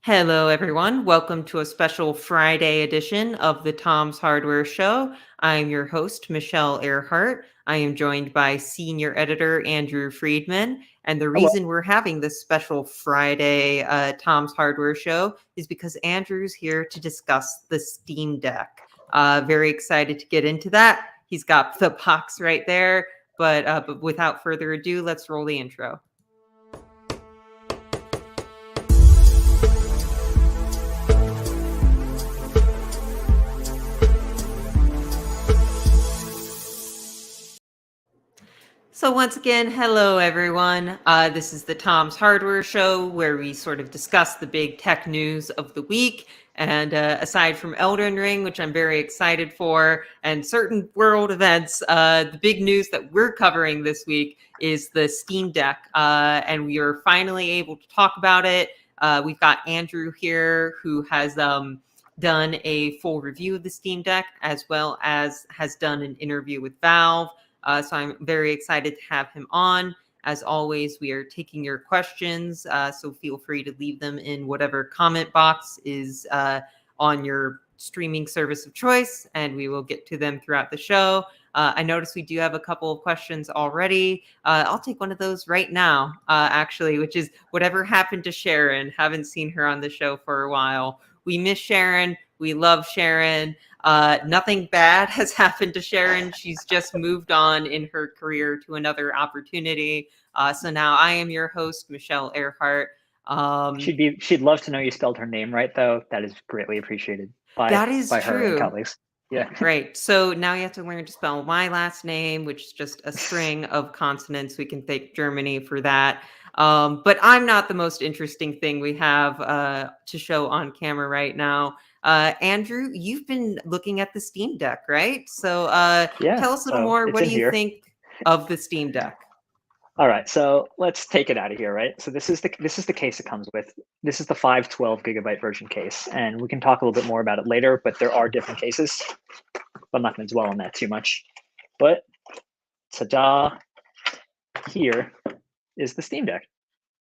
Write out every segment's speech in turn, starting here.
Hello, everyone. Welcome to a special Friday edition of the Tom's Hardware Show. I'm your host, Michelle Ehrhardt. I am joined by Senior Editor Andrew Freedman. And the Hello. reason we're having this special Friday Tom's Hardware Show is because Andrew's here to discuss the Steam Deck. Very excited to get into that. He's got the box right there. But without further ado, let's roll the intro. So once again, hello everyone. This is the Tom's Hardware Show where we sort of discuss the big tech news of the week. And aside from Elden Ring, which I'm very excited for, and certain world events, the big news that we're covering this week is the Steam Deck. And we are finally able to talk about it. We've got Andrew here who has done a full review of the Steam Deck, as well as has done an interview with Valve. So I'm very excited to have him on. As always, we are taking your questions, so feel free to leave them in whatever comment box is on your streaming service of choice, and we will get to them throughout the show. I noticed we do have a couple of questions already. I'll take one of those right now, actually, which is whatever happened to Sharon. Haven't seen her on the show for a while. We miss Sharon. We love Sharon. Nothing bad has happened to Sharon. She's just moved on in her career to another opportunity. So now I am your host, Michelle Ehrhardt. She'd love to know you spelled her name right, though. That is greatly appreciated That is by her and true. colleagues. Yeah. Right. So now you have to learn to spell my last name, which is just a string of consonants. We can thank Germany for that. But I'm not the most interesting thing we have to show on camera right now. Andrew, you've been looking at the Steam Deck, right? So Yeah. tell us a little So more. it's What do in you here. think of the Steam Deck? All right. So let's take it out of here, right? So this is the case it comes with. This is the 512 gigabyte version case, and we can talk a little bit more about it later. But there are different cases. I'm not going to dwell on that too much. But ta-da! Here is the Steam Deck,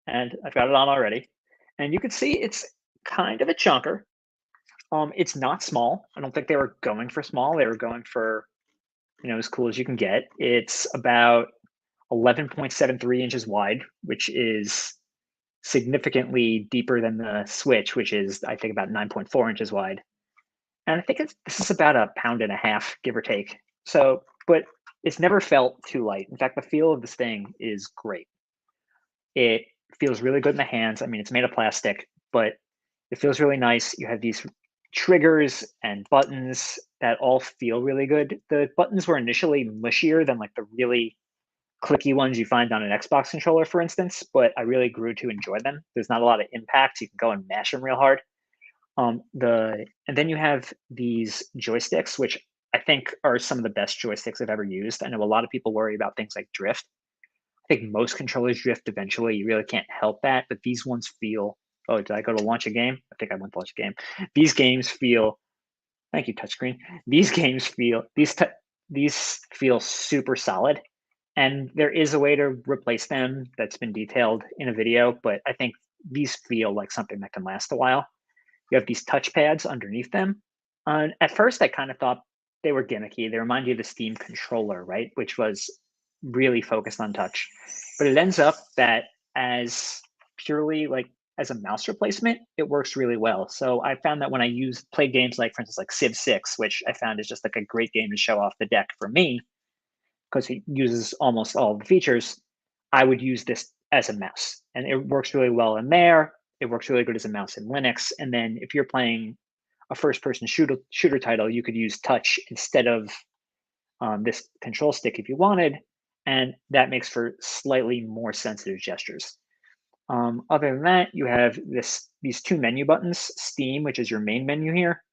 and I've got it on already. And you can see it's kind of a chunker. It's not small. I don't think they were going for small. They were going for, as cool as you can get. It's about 11.73 inches wide, which is significantly deeper than the Switch, which is, I think, about 9.4 inches wide. And I think this is about a pound and a half, give or take. So, but it's never felt too light. In fact, the feel of this thing is great. It feels really good in the hands. I mean, it's made of plastic, but it feels really nice. You have these triggers and buttons that all feel really good. The buttons were initially mushier than like the really clicky ones you find on an Xbox controller, for instance, but I really grew to enjoy them. There's not a lot of impact. You can go and mash them real hard. And then you have these joysticks, which I think are some of the best joysticks I've ever used. I know a lot of people worry about things like drift. I think most controllers drift eventually. You really can't help that, but these ones feel. Oh, did I go to launch a game? I think I went to launch a game. These games feel. Thank you, touchscreen. These games feel these feel super solid, and there is a way to replace them that's been detailed in a video. But I think these feel like something that can last a while. You have these touch pads underneath them. At first, I kind of thought they were gimmicky. They remind you of the Steam controller, right? Which was really focused on touch. But it ends up that as purely like as a mouse replacement, it works really well. So I found that when I play games like, for instance, like Civ 6, which I found is just like a great game to show off the deck for me, because it uses almost all the features, I would use this as a mouse. And it works really well in there. It works really good as a mouse in Linux. And then if you're playing a first-person shooter title, you could use touch instead of this control stick if you wanted, and that makes for slightly more sensitive gestures. Other than that, you have these two menu buttons, Steam, which is your main menu here,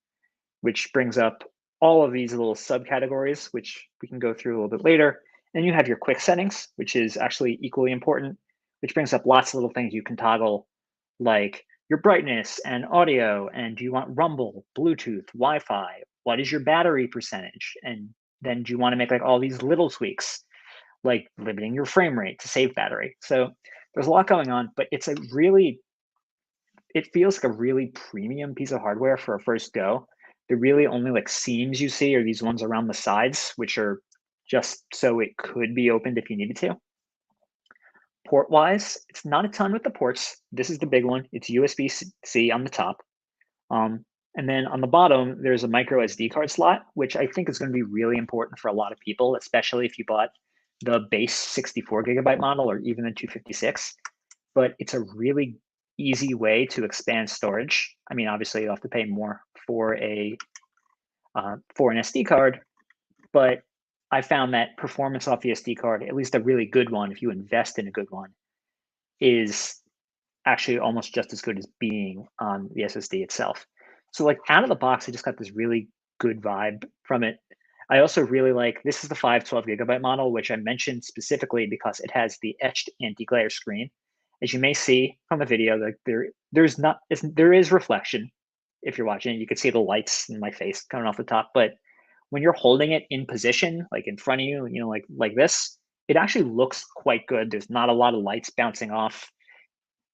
which brings up all of these little subcategories, which we can go through a little bit later. And you have your quick settings, which is actually equally important, which brings up lots of little things you can toggle, like your brightness and audio, and do you want rumble, Bluetooth, Wi-Fi, what is your battery percentage, and then do you want to make like all these little tweaks, like limiting your frame rate to save battery. So there's a lot going on, but it's a really it feels like a really premium piece of hardware for a first go. The really only like seams you see are these ones around the sides, which are just so it could be opened if you needed to. Port wise, it's not a ton with the ports. This is the big one. It's USB-C on the top. And then on the bottom, there's a micro SD card slot, which I think is going to be really important for a lot of people, especially if you bought the base 64 gigabyte model or even the 256. But it's a really easy way to expand storage. I mean, obviously, you'll have to pay more for for an SD card, but I found that performance off the SD card, at least a really good one, if you invest in a good one, is actually almost just as good as being on the SSD itself. So like out of the box, I just got this really good vibe from it. I also really like, this is the 512 gigabyte model, which I mentioned specifically because it has the etched anti-glare screen. As you may see from the video, like there is reflection. If you're watching it, you can see the lights in my face coming off the top, but when you're holding it in position, like in front of you, like this, it actually looks quite good. There's not a lot of lights bouncing off.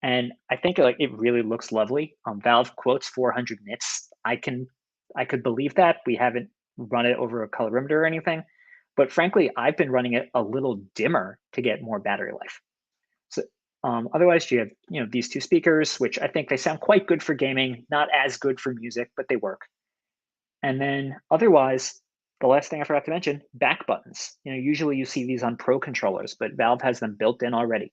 And I think like it really looks lovely. Valve quotes 400 nits. I could believe that. We haven't run it over a colorimeter or anything, but frankly, I've been running it a little dimmer to get more battery life. So otherwise, you have these two speakers, which I think they sound quite good for gaming, not as good for music, but they work. And then otherwise, the last thing I forgot to mention, back buttons. Usually you see these on Pro controllers, but Valve has them built in already.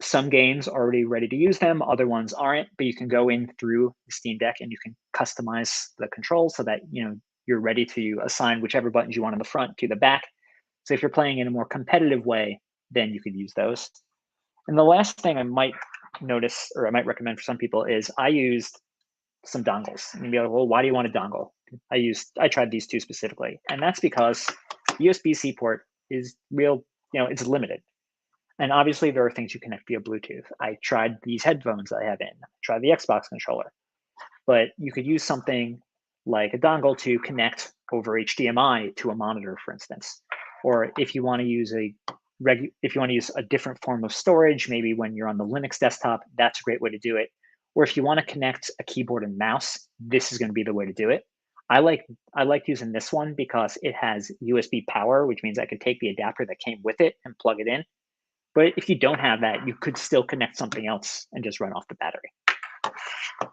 Some games are already ready to use them, other ones aren't, but you can go in through the Steam Deck and you can customize the controls so that you're ready to assign whichever buttons you want on the front to the back. So if you're playing in a more competitive way, then you could use those. And the last thing I might notice, or I might recommend for some people, is I used some dongles. And you'd be like, well, why do you want a dongle? I tried these two specifically, and that's because USB-C port is it's limited. And obviously there are things you connect via Bluetooth. I tried these headphones I have in, tried the Xbox controller, but you could use something like a dongle to connect over HDMI to a monitor, for instance. Or if you want to use a different form of storage, maybe when you're on the Linux desktop, that's a great way to do it. Or if you want to connect a keyboard and mouse, this is going to be the way to do it. I like using this one because it has USB power, which means I could take the adapter that came with it and plug it in. But if you don't have that, you could still connect something else and just run off the battery. So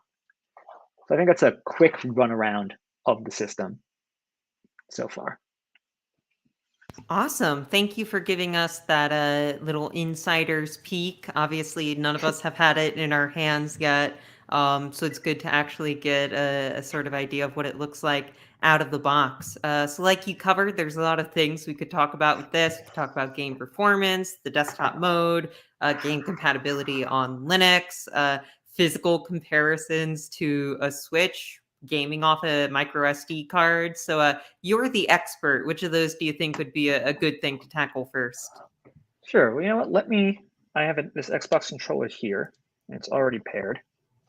I think that's a quick run around of the system so far. Awesome. Thank you for giving us that little insider's peek. Obviously, none of us have had it in our hands yet. So it's good to actually get a sort of idea of what it looks like out of the box. So like you covered, there's a lot of things we could talk about with this. We could talk about game performance, the desktop mode, game compatibility on Linux, physical comparisons to a Switch, gaming off a micro SD card. So you're the expert. Which of those do you think would be a good thing to tackle first? Sure. Well, you know what? I have this Xbox controller here, and it's already paired.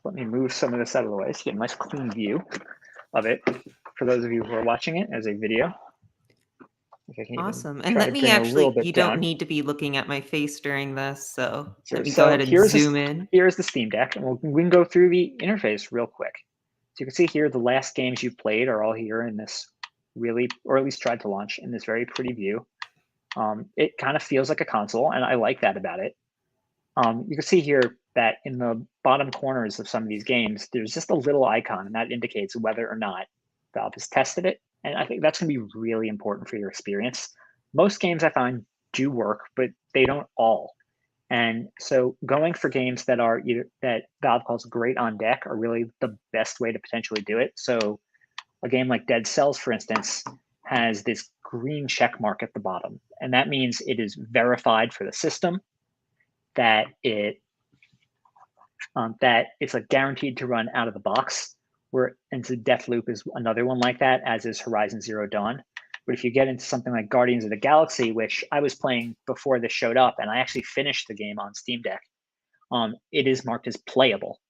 Let me move some of this out of the way so you get a nice clean view of it for those of you who are watching it as a video. Awesome. And let me actually, you don't need to be looking at my face during this. So sure. let me go ahead and zoom in. Here's the Steam Deck, and we can go through the interface real quick. So you can see here the last games you've played are all here in this or at least tried to launch in this very pretty view. It kind of feels like a console, and I like that about it. You can see here that in the bottom corners of some of these games, there's just a little icon, and that indicates whether or not Valve has tested it. And I think that's going to be really important for your experience. Most games I find do work, but they don't all. And so going for games that are that Valve calls great on deck are really the best way to potentially do it. So a game like Dead Cells, for instance, has this green check mark at the bottom. And that means it is verified for the system, that it's like guaranteed to run out of the box. And so Deathloop is another one like that, as is Horizon Zero Dawn. But if you get into something like Guardians of the Galaxy, which I was playing before this showed up, and I actually finished the game on Steam Deck, it is marked as playable.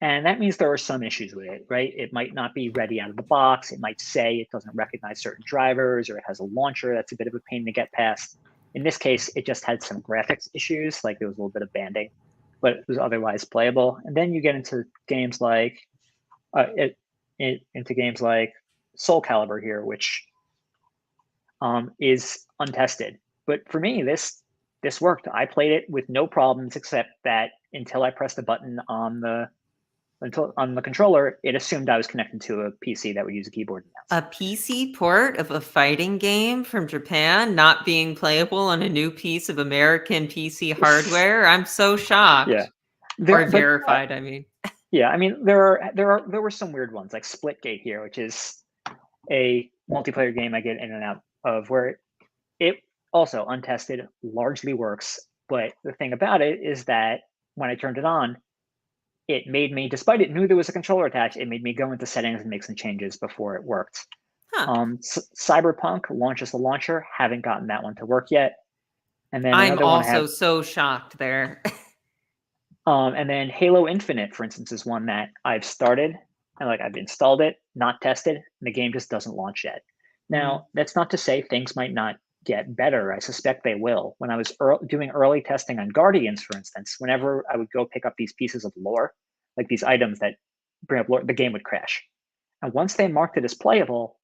And that means there are some issues with it, right? It might not be ready out of the box. It might say it doesn't recognize certain drivers, or it has a launcher that's a bit of a pain to get past. In this case, it just had some graphics issues, like there was a little bit of banding. but it was otherwise playable. And then you get into games like into games like Soul Calibur here, which is untested. But for me, this worked. I played it with no problems, except that until I pressed the button on the controller, it assumed I was connected to a PC that would use a keyboard and mouse. A PC port of a fighting game from Japan not being playable on a new piece of American PC hardware? I'm so shocked. Yeah, Or verified, I mean. Yeah, I mean there were some weird ones like Splitgate here, which is a multiplayer game I get in and out of, where it also untested largely works. But the thing about it is that when I turned it on, it made me, despite it knew there was a controller attached, it made me go into settings and make some changes before it worked. Huh. Cyberpunk launches the launcher. Haven't gotten that one to work yet. And then I'm another one I also have, so shocked there. and then Halo Infinite, for instance, is one that I've started and I've installed it, not tested, and the game just doesn't launch yet. Now, that's not to say things might not get better. I suspect they will. When I was doing early testing on Guardians, for instance, whenever I would go pick up these pieces of lore, like these items that bring up lore, the game would crash. And once they marked it as playable,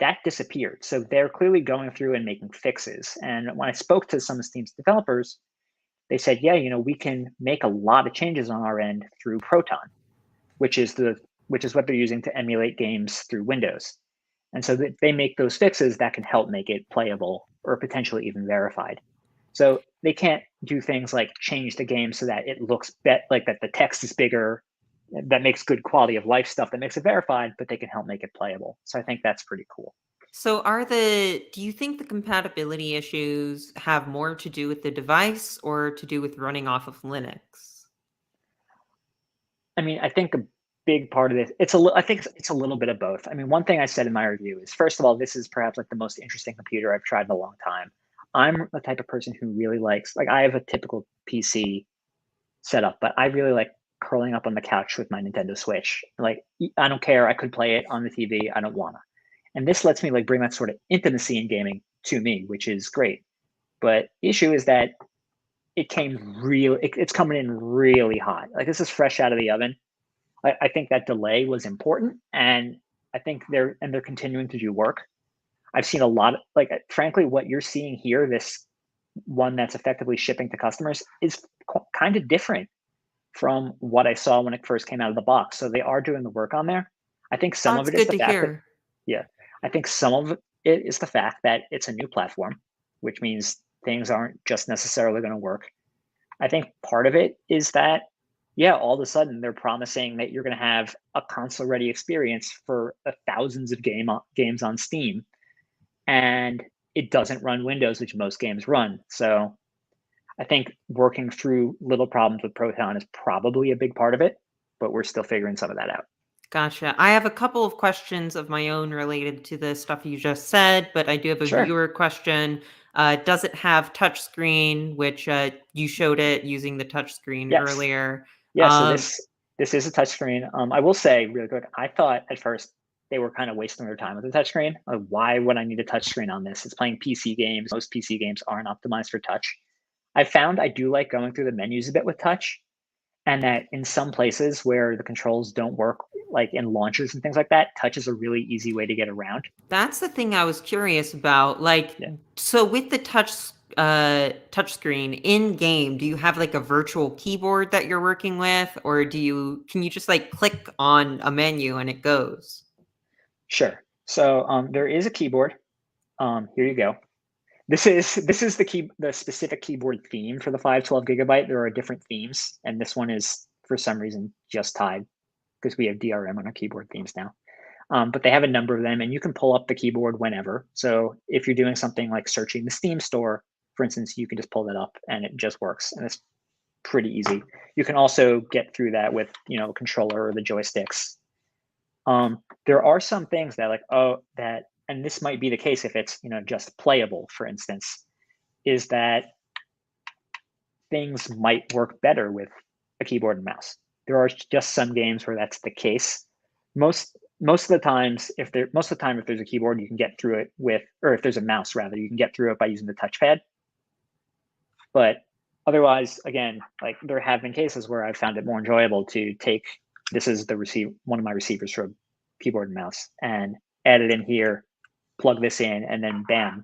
that disappeared. So they're clearly going through and making fixes. And when I spoke to some of Steam's developers, they said, yeah, we can make a lot of changes on our end through Proton, which is what they're using to emulate games through Windows. And so they make those fixes that can help make it playable or potentially even verified. So they can't do things like change the game so that it looks like that the text is bigger, that makes good quality of life stuff that makes it verified, but they can help make it playable. So I think that's pretty cool. So do you think the compatibility issues have more to do with the device or to do with running off of Linux? I mean, I think a big part of this, I think it's a little bit of both. I mean, one thing I said in my review is, first of all, this is perhaps the most interesting computer I've tried in a long time. I'm the type of person who really likes, I have a typical PC setup, but I really like curling up on the couch with my Nintendo Switch. I don't care. I could play it on the TV. I don't wanna. And this lets me bring that sort of intimacy in gaming to me, which is great. But the issue is that it's coming in really hot. This is fresh out of the oven. I think that delay was important, and I think they're continuing to do work. I've seen a lot of frankly, what you're seeing here, this one that's effectively shipping to customers, is kind of different from what I saw when it first came out of the box. So they are doing the work on there. I think some of That's it is good the to fact that, hear. yeah, I think some of it is the fact that it's a new platform, which means things aren't just necessarily going to work. I think part of it is that, yeah, all of a sudden they're promising that you're going to have a console-ready experience for thousands of games on Steam, and it doesn't run Windows, which most games run. So I think working through little problems with Proton is probably a big part of it, but we're still figuring some of that out. Gotcha. I have a couple of questions of my own related to the stuff you just said, but I do have a Sure. viewer question. Does it have touchscreen, which you showed it using the touchscreen Yes. earlier? Yeah. So this is a touchscreen. I will say really quick, I thought at first they were kind of wasting their time with the touchscreen. Why would I need a touchscreen on this? It's playing PC games. Most PC games aren't optimized for touch. I found I do like going through the menus a bit with touch, and that in some places where the controls don't work, like in launchers and things like that, touch is a really easy way to get around. That's the thing I was curious about. Yeah. So with the touchscreen in game, do you have a virtual keyboard that you're working with, or can you just click on a menu and it goes? Sure. So there is a keyboard. Here you go. This is the specific keyboard theme for the 512 gigabyte. There are different themes, and this one is for some reason just tied because we have DRM on our keyboard themes now. But they have a number of them, and you can pull up the keyboard whenever. So if you're doing something like searching the Steam store, for instance, you can just pull that up and it just works, and it's pretty easy. You can also get through that with a controller or the joysticks. There are some things that and this might be the case if it's just playable, for instance, is that things might work better with a keyboard and mouse. There are just some games where that's the case. Most of the time, if there's a keyboard, you can get through it or if there's a mouse rather, you can get through it by using the touchpad. But Otherwise, again, like there have been cases where I've found it more enjoyable to take, this is one of my receivers for keyboard and mouse, and add it in here, plug this in, and then bam,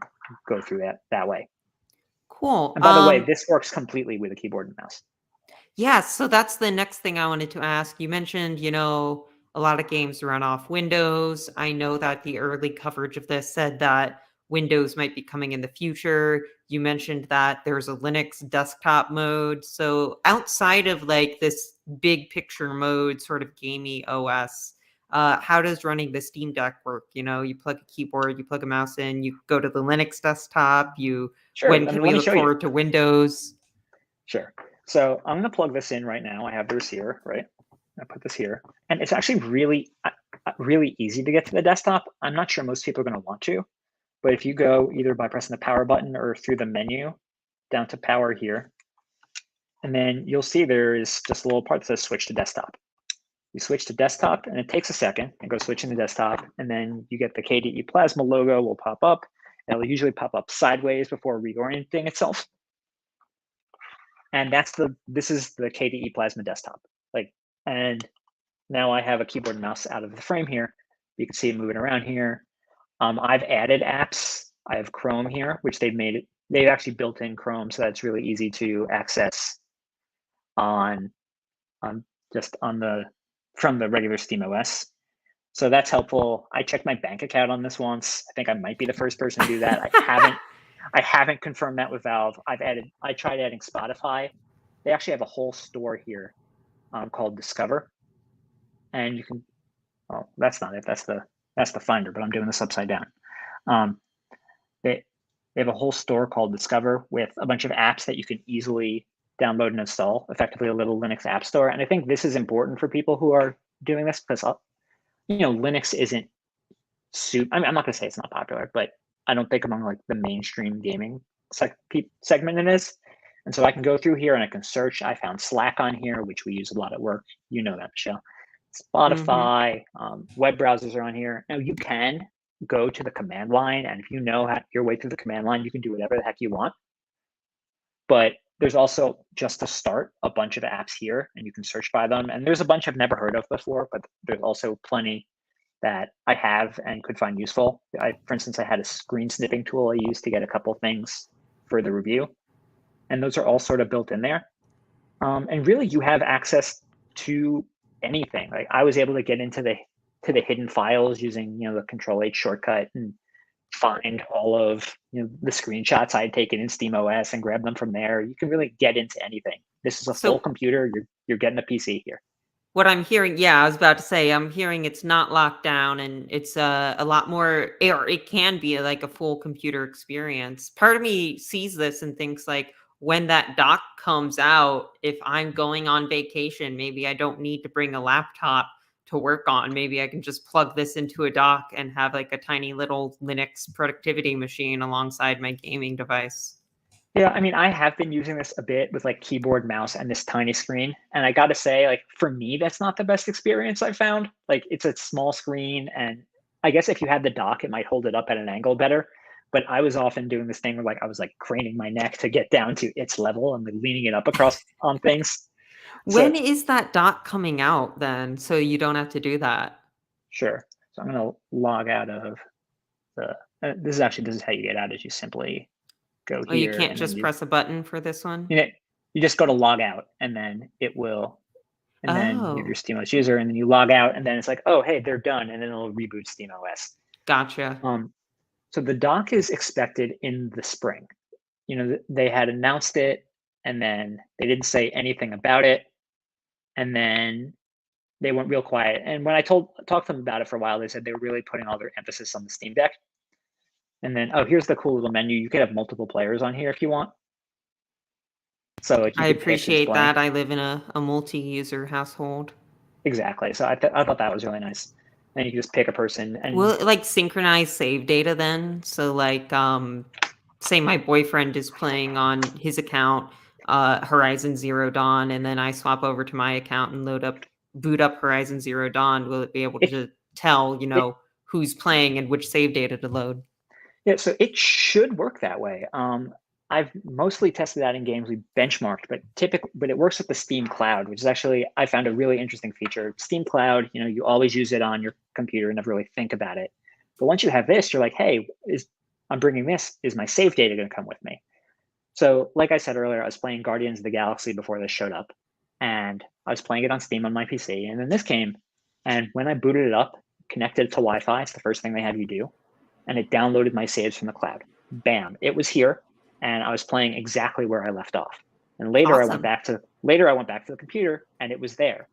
go through that way. Cool. And by the way, this works completely with a keyboard and mouse. Yeah, so that's the next thing I wanted to ask. You mentioned, a lot of games run off Windows. I know that the early coverage of this said that Windows might be coming in the future. You mentioned that there's a Linux desktop mode. So outside of like this big picture mode, sort of gamey OS, how does running the Steam Deck work? You plug a keyboard, you plug a mouse in, you go to the Linux desktop. Sure. When can we let me look show you. forward to Windows? Sure. So I'm going to plug this in right now. I have the receiver, right? I put this here, and it's actually really easy to get to the desktop. I'm not sure most people are going to want to, but if you go either by pressing the power button or through the menu down to power here, and then you'll see there is just a little part that says switch to desktop. You switch to desktop, and it takes a second and go switching to desktop, and then you get the KDE Plasma logo will pop up. It'll usually pop up sideways before reorienting itself. And this is the KDE Plasma desktop. And now I have a keyboard and mouse out of the frame here. You can see it moving around here. I've added apps. I have Chrome here, which they've actually built in Chrome, so that's really easy to access from the regular SteamOS. So that's helpful. I checked my bank account on this once. I think I might be the first person to do that. I haven't confirmed that with Valve. I tried adding Spotify. They actually have a whole store here called Discover, and you can. Oh, that's not it. That's the Finder, but I'm doing this upside down. They have a whole store called Discover with a bunch of apps that you can easily download and install. Effectively, a little Linux app store. And I think this is important for people who are doing this because Linux isn't I'm not going to say it's not popular, but I don't think among like the mainstream gaming segment it is. And so I can go through here and I can search. I found Slack on here, which we use a lot at work. You know that, Michelle. Spotify, web browsers are on here. Now you can go to the command line, and if you know your way through the command line, you can do whatever the heck you want. But there's also, just to start, a bunch of apps here, and you can search by them. And there's a bunch I've never heard of before, but there's also plenty that I have and could find useful. For instance, I had a screen snipping tool I used to get a couple things for the review, and those are all sort of built in there. And really, you have access to anything. Like I was able to get into the hidden files using the Control-H shortcut and find all of the screenshots I had taken in SteamOS and grab them from there. You can really get into anything. This is a full computer. You're getting a PC here. What I'm hearing, yeah, I was about to say, I'm hearing it's not locked down and it's a lot more, or it can be like a full computer experience. Part of me sees this and thinks like, when that dock comes out, if I'm going on vacation, maybe I don't need to bring a laptop to work on. Maybe I can just plug this into a dock and have like a tiny little Linux productivity machine alongside my gaming device. Yeah, I mean, I have been using this a bit with like keyboard, mouse, and this tiny screen. And I got to say, like, for me, that's not the best experience I've found. Like, it's a small screen. And I guess if you had the dock, it might hold it up at an angle better. But I was often doing this thing where like I was like craning my neck to get down to its level and like leaning it up across on things. When is that dock coming out then? So you don't have to do that. Sure. So I'm going to log out of the, this is how you get out, is you simply go here. You can't just press a button for this one? You just go to log out, and then it will, and then you have your SteamOS user, and then you log out, and then it's like, oh, hey, they're done, and then it'll reboot SteamOS. Gotcha. So the dock is expected in the spring. They had announced it, and then they didn't say anything about it, and then they went real quiet. And when I talked to them about it for a while, they said they were really putting all their emphasis on the Steam Deck. And then, oh, here's the cool little menu. You could have multiple players on here if you want. So I appreciate that. I live in a multi-user household. Exactly. So I thought that was really nice. And you can just pick a person. And will it like synchronize save data then? So like, say my boyfriend is playing on his account, Horizon Zero Dawn, and then I swap over to my account and boot up Horizon Zero Dawn. Will it be able to tell, who's playing and which save data to load? Yeah, so it should work that way. I've mostly tested that in games we benchmarked, but it works with the Steam Cloud, which is actually, I found a really interesting feature. Steam Cloud, you always use it on your computer and never really think about it. But once you have this, you're like, hey, I'm bringing this. Is my save data going to come with me? So like I said earlier, I was playing Guardians of the Galaxy before this showed up, and I was playing it on Steam on my PC, and then this came, and when I booted it up, connected it to Wi-Fi, it's the first thing they have you do, and it downloaded my saves from the cloud. Bam, it was here, and I was playing exactly where I left off. And later I went Awesome. back to the computer, and it was there.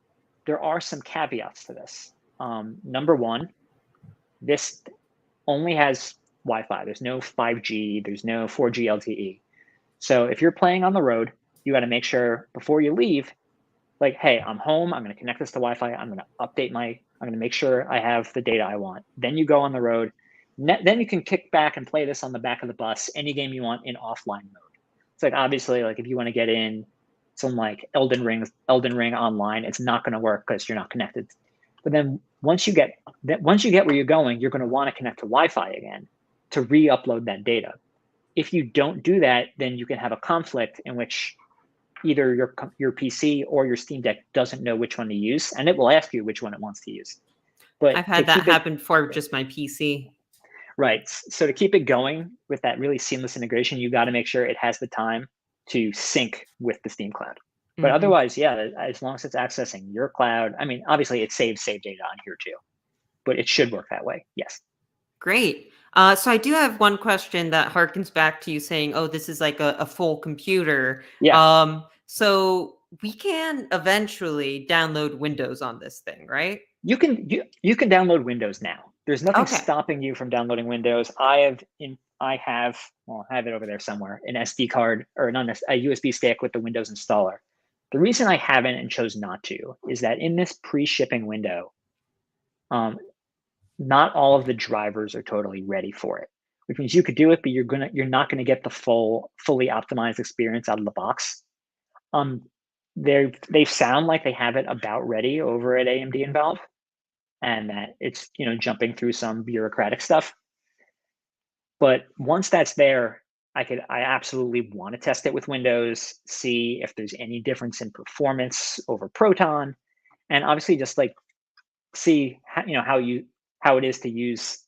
There are some caveats to this. Number one, this only has Wi-Fi. There's no 5G. There's no 4G LTE. So if you're playing on the road, you got to make sure before you leave, like, hey, I'm home. I'm going to connect this to Wi-Fi. I'm going to I'm going to make sure I have the data I want. Then you go on the road. Then you can kick back and play this on the back of the bus, any game you want in offline mode. It's like, obviously, like if you want to get in some like Elden Ring online, it's not going to work because you're not connected. But then once you get where you're going, you're going to want to connect to Wi-Fi again to re-upload that data. If you don't do that, then you can have a conflict in which either your PC or your Steam Deck doesn't know which one to use, and it will ask you which one it wants to use. But I've to had that keep it happen for just my PC. right, so to keep it going with that really seamless integration, you got to make sure it has the time to sync with the Steam Cloud. But Mhm. otherwise, yeah, as long as it's accessing your cloud, I mean, obviously it saves save data on here too, but it should work that way. Yes. Great. So I do have one question that harkens back to you saying, "Oh, this is like a full computer." Yeah. So we can eventually download Windows on this thing, right? You can download Windows now. There's nothing Okay. stopping you from downloading Windows. I have well, I have it over there somewhere, an SD card or not a USB stick with the Windows installer. The reason I haven't and chose not to is that in this pre-shipping window, um, not all of the drivers are totally ready for it, which means you could do it, but you're not gonna get the fully optimized experience out of the box. Um, they sound like they have it about ready over at AMD and Valve, and that it's jumping through some bureaucratic stuff. But once that's there, I absolutely want to test it with Windows, see if there's any difference in performance over Proton, and obviously just like see how it is to use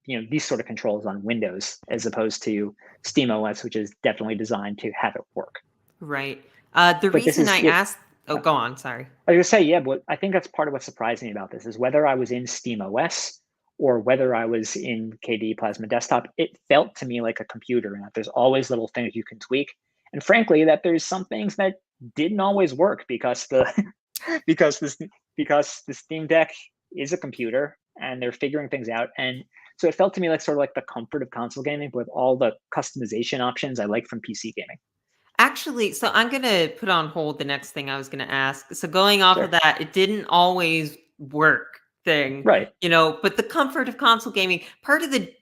these sort of controls on Windows as opposed to SteamOS, which is definitely designed to have it work. Right. The But this reason is I it. asked, oh, go on. Sorry. I was gonna say, yeah, but I think that's part of what surprised me about this is whether I was in SteamOS or whether I was in KDE Plasma Desktop, it felt to me like a computer, and that there's always little things you can tweak. And frankly, that there's some things that didn't always work because the because this because the Steam Deck is a computer and they're figuring things out. And so it felt to me like sort of like the comfort of console gaming with all the customization options I like from PC gaming. Actually, so I'm gonna put on hold the next thing I was gonna ask. So going off of Sure. that, it didn't always work thing, Right. but the comfort of console gaming, part of the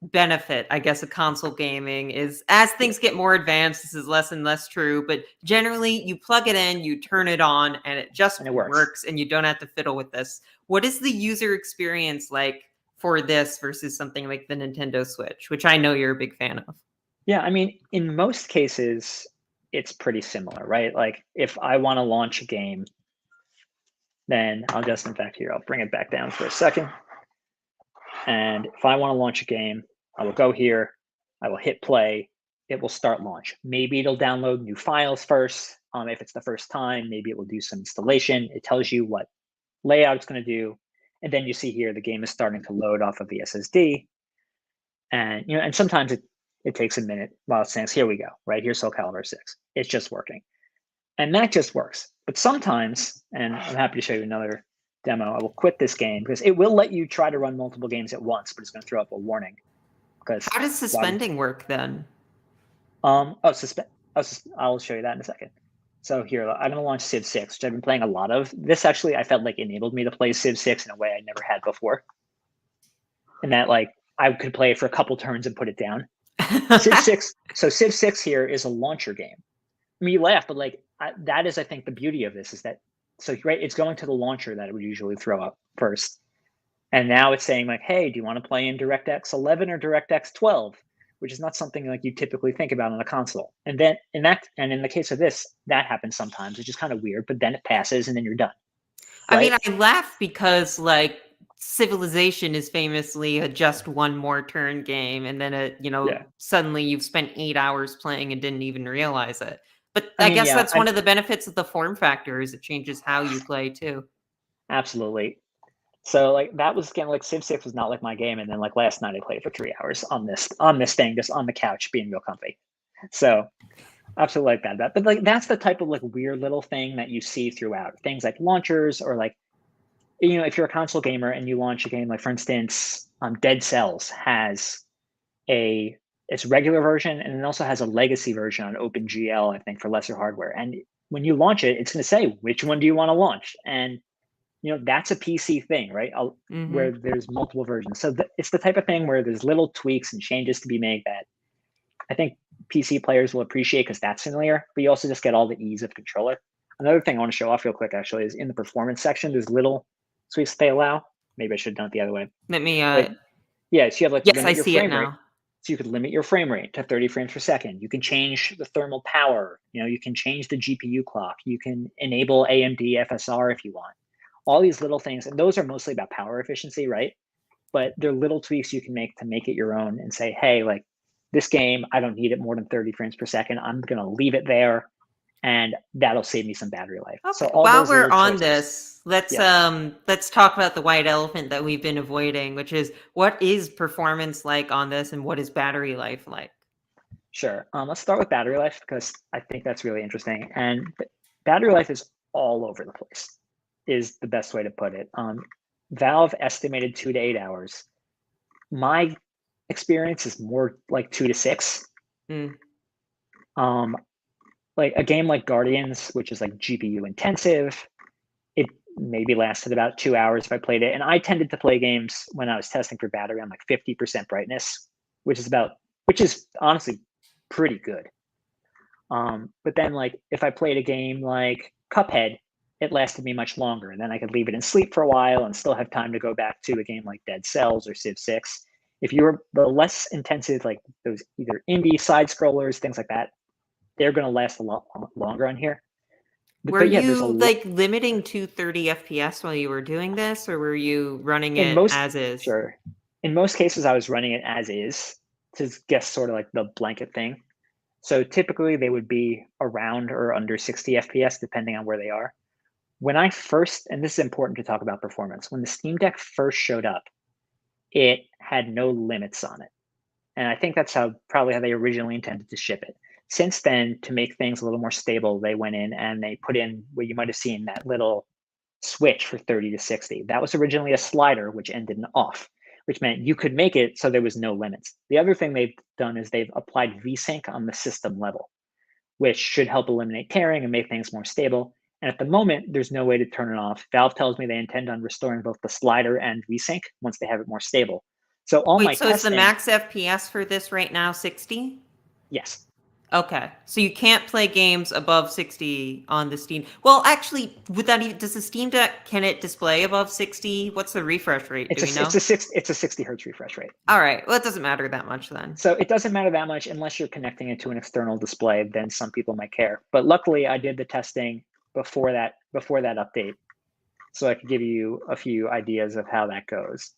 benefit, I guess, of console gaming is as things get more advanced, this is less and less true, but generally you plug it in, you turn it on, and it just And it works. works, and you don't have to fiddle with this. What is the user experience like for this versus something like the Nintendo Switch, which I know you're a big fan of? Yeah, I mean, in most cases, it's pretty similar, right? Like if I want to launch a game, then I'll just, in fact, here, I'll bring it back down for a second. And if I want to launch a game, I will go here, I will hit play, it will start launch. Maybe it'll download new files first. If it's the first time, maybe it will do some installation. It tells you what layout it's going to do. And then you see here, the game is starting to load off of the SSD. And and sometimes it takes a minute while it says, here we go, right? Here's Soul Calibur 6. It's just working. And that just works. But sometimes, and I'm happy to show you another demo, I will quit this game because it will let you try to run multiple games at once, but it's going to throw up a warning. Because How does why would suspending work then? I'll show you that in a second. So here, I'm going to launch Civ 6, which I've been playing a lot of. This actually, I felt like enabled me to play Civ 6 in a way I never had before. And that like I could play it for a couple turns and put it down. Civ 6. So Civ 6 here is a launcher game. I mean, you laugh, but like that is, I think, the beauty of this is that right, it's going to the launcher that it would usually throw up first, and now it's saying like, hey, do you want to play in DirectX 11 or DirectX 12? which is not something like you typically think about on a console. And then in the case of this, that happens sometimes, which is kind of weird, but then it passes and then you're done. I mean, Right? I laugh because like Civilization is famously a just one more turn game, and then Yeah. suddenly you've spent 8 hours playing and didn't even realize it. But I I mean, guess yeah, that's one of the benefits of the form factor is it changes how you play too. absolutely. So like that was again like Civ 6 was not like my game, and then like last night I played for 3 hours on this thing, just on the couch, being real comfy. So absolutely like that. But like that's the type of like weird little thing that you see throughout things like launchers, or like if you're a console gamer and you launch a game, like for instance, Dead Cells has its regular version, and it also has a legacy version on OpenGL, I think, for lesser hardware. And when you launch it, it's going to say which one do you want to launch, and that's a PC thing, right? Where there's multiple versions. So it's the type of thing where there's little tweaks and changes to be made that I think PC players will appreciate because that's familiar, but you also just get all the ease of controller. Another thing I want to show off real quick, actually, is in the performance section, there's little tweaks they allow. Maybe I should have done it the other way. Let me But yeah, so you have like yes, I limit your see it frame rate. now. So you could limit your frame rate to 30 frames per second. You can change the thermal power. You can change the GPU clock. You can enable AMD FSR if you want. All these little things, and those are mostly about power efficiency, right? But they're little tweaks you can make to make it your own and say, hey, like this game, I don't need it more than 30 frames per second. I'm going to leave it there, and that'll save me some battery life. Okay. So all While those we're little on choices. this, let's Yes. let's talk about the white elephant that we've been avoiding, which is what is performance like on this and what is battery life like? Sure. Let's start with battery life because I think that's really interesting. And battery life is all over the place, is the best way to put it. Valve estimated 2 to 8 hours. My experience is more like 2 to 6. Mm. Um, like a game like Guardians, which is like GPU intensive, it maybe lasted about 2 hours if I played it. And I tended to play games when I was testing for battery on like 50% brightness, which is honestly pretty good. But then like if I played a game like Cuphead, it lasted me much longer. And then I could leave it in sleep for a while and still have time to go back to a game like Dead Cells or Civ 6. If you're the less intensive, like those either indie side scrollers, things like that, they're going to last a lot longer on here. Were But yeah, there's a you lot. like limiting to 30 FPS while you were doing this, or were you running In it most, as is? sure. In most cases, I was running it as is to guess sort of like the blanket thing. So typically they would be around or under 60 FPS, depending on where they are. When I first, and this is important to talk about performance, when the Steam Deck first showed up, it had no limits on it. And I think that's probably how they originally intended to ship it. Since then, to make things a little more stable, they went in and they put in what you might have seen, that little switch for 30 to 60. That was originally a slider, which ended in off, which meant you could make it so there was no limits. The other thing they've done is they've applied VSync on the system level, which should help eliminate tearing and make things more stable. And at the moment, there's no way to turn it off. Valve tells me they intend on restoring both the slider and VSync once they have it more stable. So all my Wait, so is the testing, max FPS for this right now 60? yes, Okay. So you can't play games above 60 on the Steam. Well, actually, does the Steam Deck, can it display above 60? What's the refresh rate? Do we know? it's a 60 hertz refresh rate. All right. Well, it doesn't matter that much then. So it doesn't matter that much unless you're connecting it to an external display. Then some people might care. But luckily, I did the testing before that update, so I could give you a few ideas of how that goes.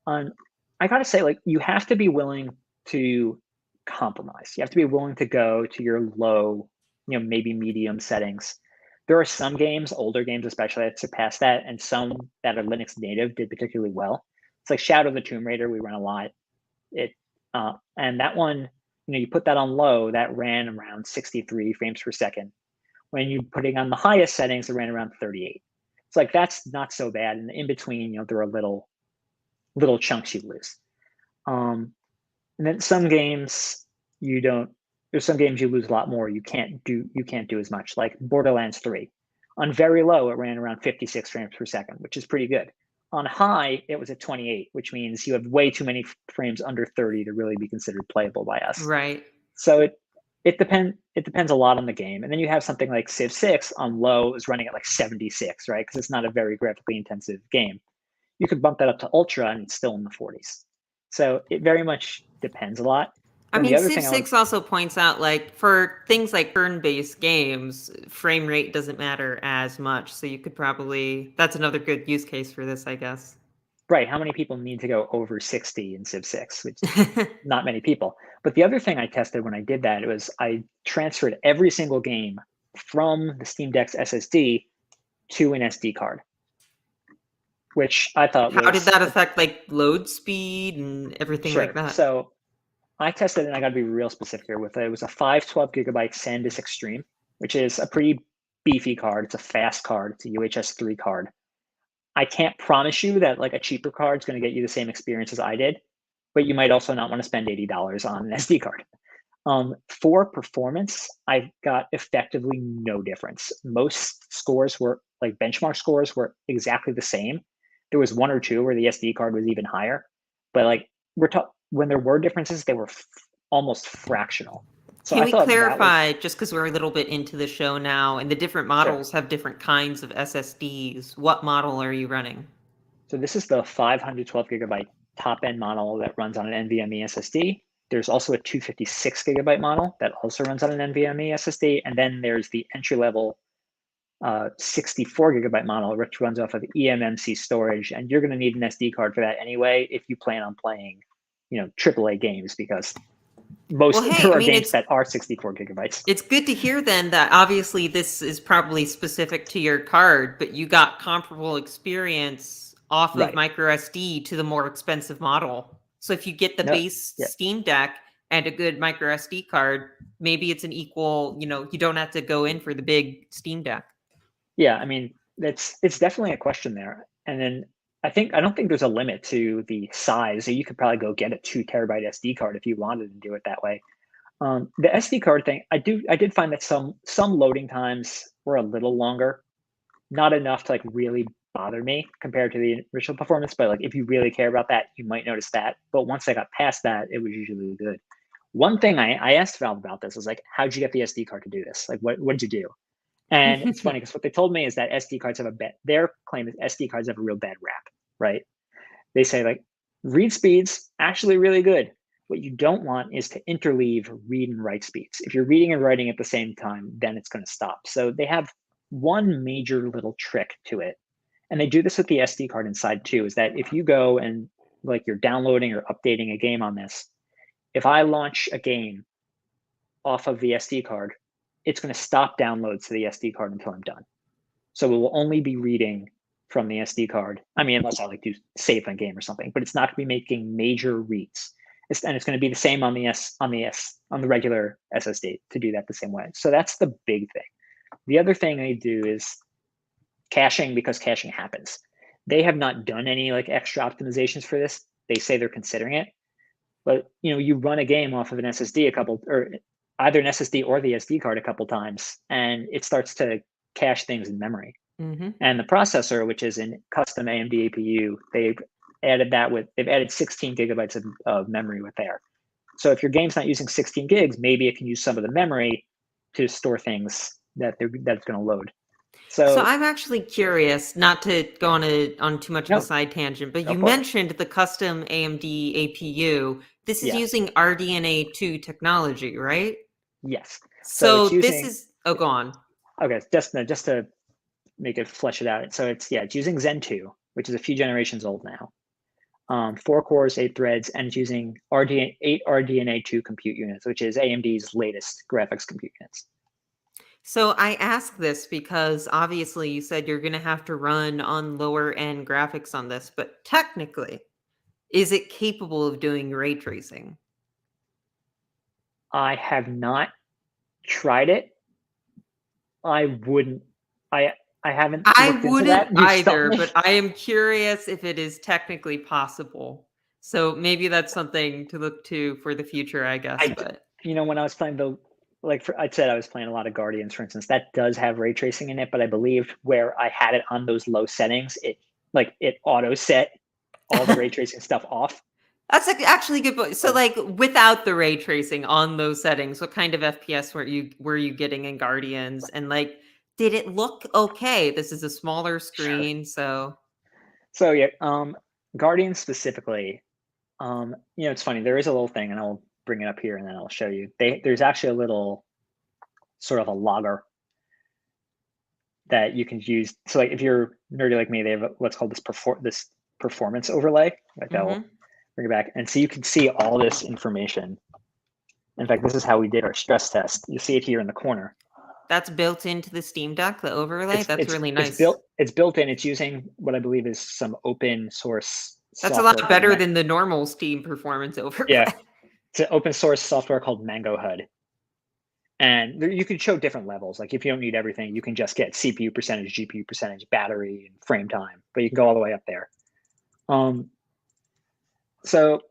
I gotta say, like, you have to be willing to compromise. You have to be willing to go to your low, maybe medium settings. There are some games, older games especially, that surpass that, and some that are Linux native did particularly well. It's like Shadow of the Tomb Raider, we run a lot. And that one, you put that on low, that ran around 63 frames per second. When you're putting on the highest settings, it ran around 38. It's like that's not so bad. And in between, there are little chunks you lose. And then some games you don't. There's some games you lose a lot more. You can't do as much. Like Borderlands 3, on very low, it ran around 56 frames per second, which is pretty good. On high, it was at 28, which means you have way too many frames under 30 to really be considered playable by us. Right. So it depends a lot on the game. And then you have something like Civ 6 on low is running at like 76, right? Because it's not a very graphically intensive game. You could bump that up to ultra and it's still in the 40s. So it very much depends a lot. I And the mean, other Civ thing I want 6 also points out, like, for things like turn-based games, frame rate doesn't matter as much. So you could probably, that's another good use case for this, I guess. right, how many people need to go over 60 in Civ 6? Which not many people. But the other thing I tested when I did that was I transferred every single game from the Steam Deck's SSD to an SD card, which I thought How did was that affect, like, load speed and everything like sure. that? So I tested, and I got to be real specific here with it. It was a 512 gigabyte SanDisk Extreme, which is a pretty beefy card. It's a fast card. It's a UHS 3 card. I can't promise you that like a cheaper card is going to get you the same experience as I did, but you might also not want to spend $80 on an SD card. For performance, I got effectively no difference. Most scores were like benchmark scores were exactly the same. There was one or two where the SD card was even higher, but like when there were differences, they were almost fractional. So Can I we thought that was clarify, just because we're a little bit into the show now, and the different sure. models have different kinds of SSDs, what model are you running? So this is the 512 gigabyte top end model that runs on an NVMe SSD. There's also a 256 gigabyte model that also runs on an NVMe SSD. And then there's the entry level 64 gigabyte model, which runs off of eMMC storage. And you're going to need an SD card for that anyway if you plan on playing, AAA games, because Well, hey, there I are mean, games that are 64 gigabytes. it's good to hear then that obviously this is probably specific to your card, but you got comparable experience off of Right. micro SD to the more expensive model. So if you get the No. base Yeah. Steam Deck and a good micro SD card, maybe it's an equal, you don't have to go in for the big Steam Deck. Yeah, I mean, it's definitely a question there. And then I don't think there's a limit to the size. So you could probably go get a 2 terabyte SD card if you wanted to do it that way. The SD card thing, I did find that some loading times were a little longer, not enough to like really bother me compared to the original performance. But like if you really care about that, you might notice that. But once I got past that, it was usually good. One thing I asked Valve about this was like, how'd you get the SD card to do this? Like, what did you do? And it's funny because what they told me is that SD cards have their claim is SD cards have a real bad rap, right? They say like read speeds actually really good. What you don't want is to interleave read and write speeds. If you're reading and writing at the same time, then it's going to stop. So they have one major little trick to it. And they do this with the SD card inside too, is that if you go and like you're downloading or updating a game on this, if I launch a game off of the SD card, it's going to stop downloads to the SD card until I'm done. So it will only be reading from the SD card. I mean, unless I like to save a game or something, but it's not going to be making major reads. And it's going to be the same on the regular SSD to do that the same way. So that's the big thing. The other thing they do is caching, because caching happens. They have not done any like extra optimizations for this. They say they're considering it, but you run a game off of an SSD or either an SSD or the SD card a couple times, and it starts to cache things in memory. Mm-hmm. And the processor, which is in custom AMD APU, they've added 16 gigabytes of memory with there. So if your game's not using 16 gigs, maybe it can use some of the memory to store things that's going to load. So So I'm actually curious, not to go on too much of a no, side tangent, but go you for it. mentioned the custom AMD APU. This is Yeah. using RDNA2 technology, right? Yes. So So it's this using. is, oh, go on. Okay, just to make it flesh it out. So it's using Zen 2, which is a few generations old now. 4 cores, 8 threads, and it's using 8 RDNA2 compute units, which is AMD's latest graphics compute units. So I ask this because obviously you said you're going to have to run on lower end graphics on this, but technically, is it capable of doing ray tracing? I have not tried it. I wouldn't. I I haven't I looked into wouldn't that. You stumped either, me. but I am curious if it is technically possible. So maybe that's something to look to for the future, I guess. I But when I was playing I said I was playing a lot of Guardians, for instance. That does have ray tracing in it, but I believe where I had it on those low settings, it auto set all the ray tracing stuff off. that's actually a good point. So, like, without the ray tracing on those settings, what kind of FPS were you getting in Guardians? And like, did it look okay? This is a smaller Sure. screen, so So yeah, Guardians specifically, it's funny. There is a little thing, and bring it up here and then I'll show you. There's actually a little sort of a logger that you can use. So like if you're nerdy like me, they have what's called this performance overlay. Like I will bring it back, and so you can see all this information. In fact, this is how we did our stress test. You see it here in the corner. That's built into the Steam Deck, the overlay. That's really nice. It's built in. It's using what I believe is some open source. That's a lot better than the normal Steam performance overlay. Yeah, it's an open source software called Mango HUD. And you can show different levels. Like if you don't need everything, you can just get CPU percentage, GPU percentage, battery, and frame time. But you can go all the way up there. So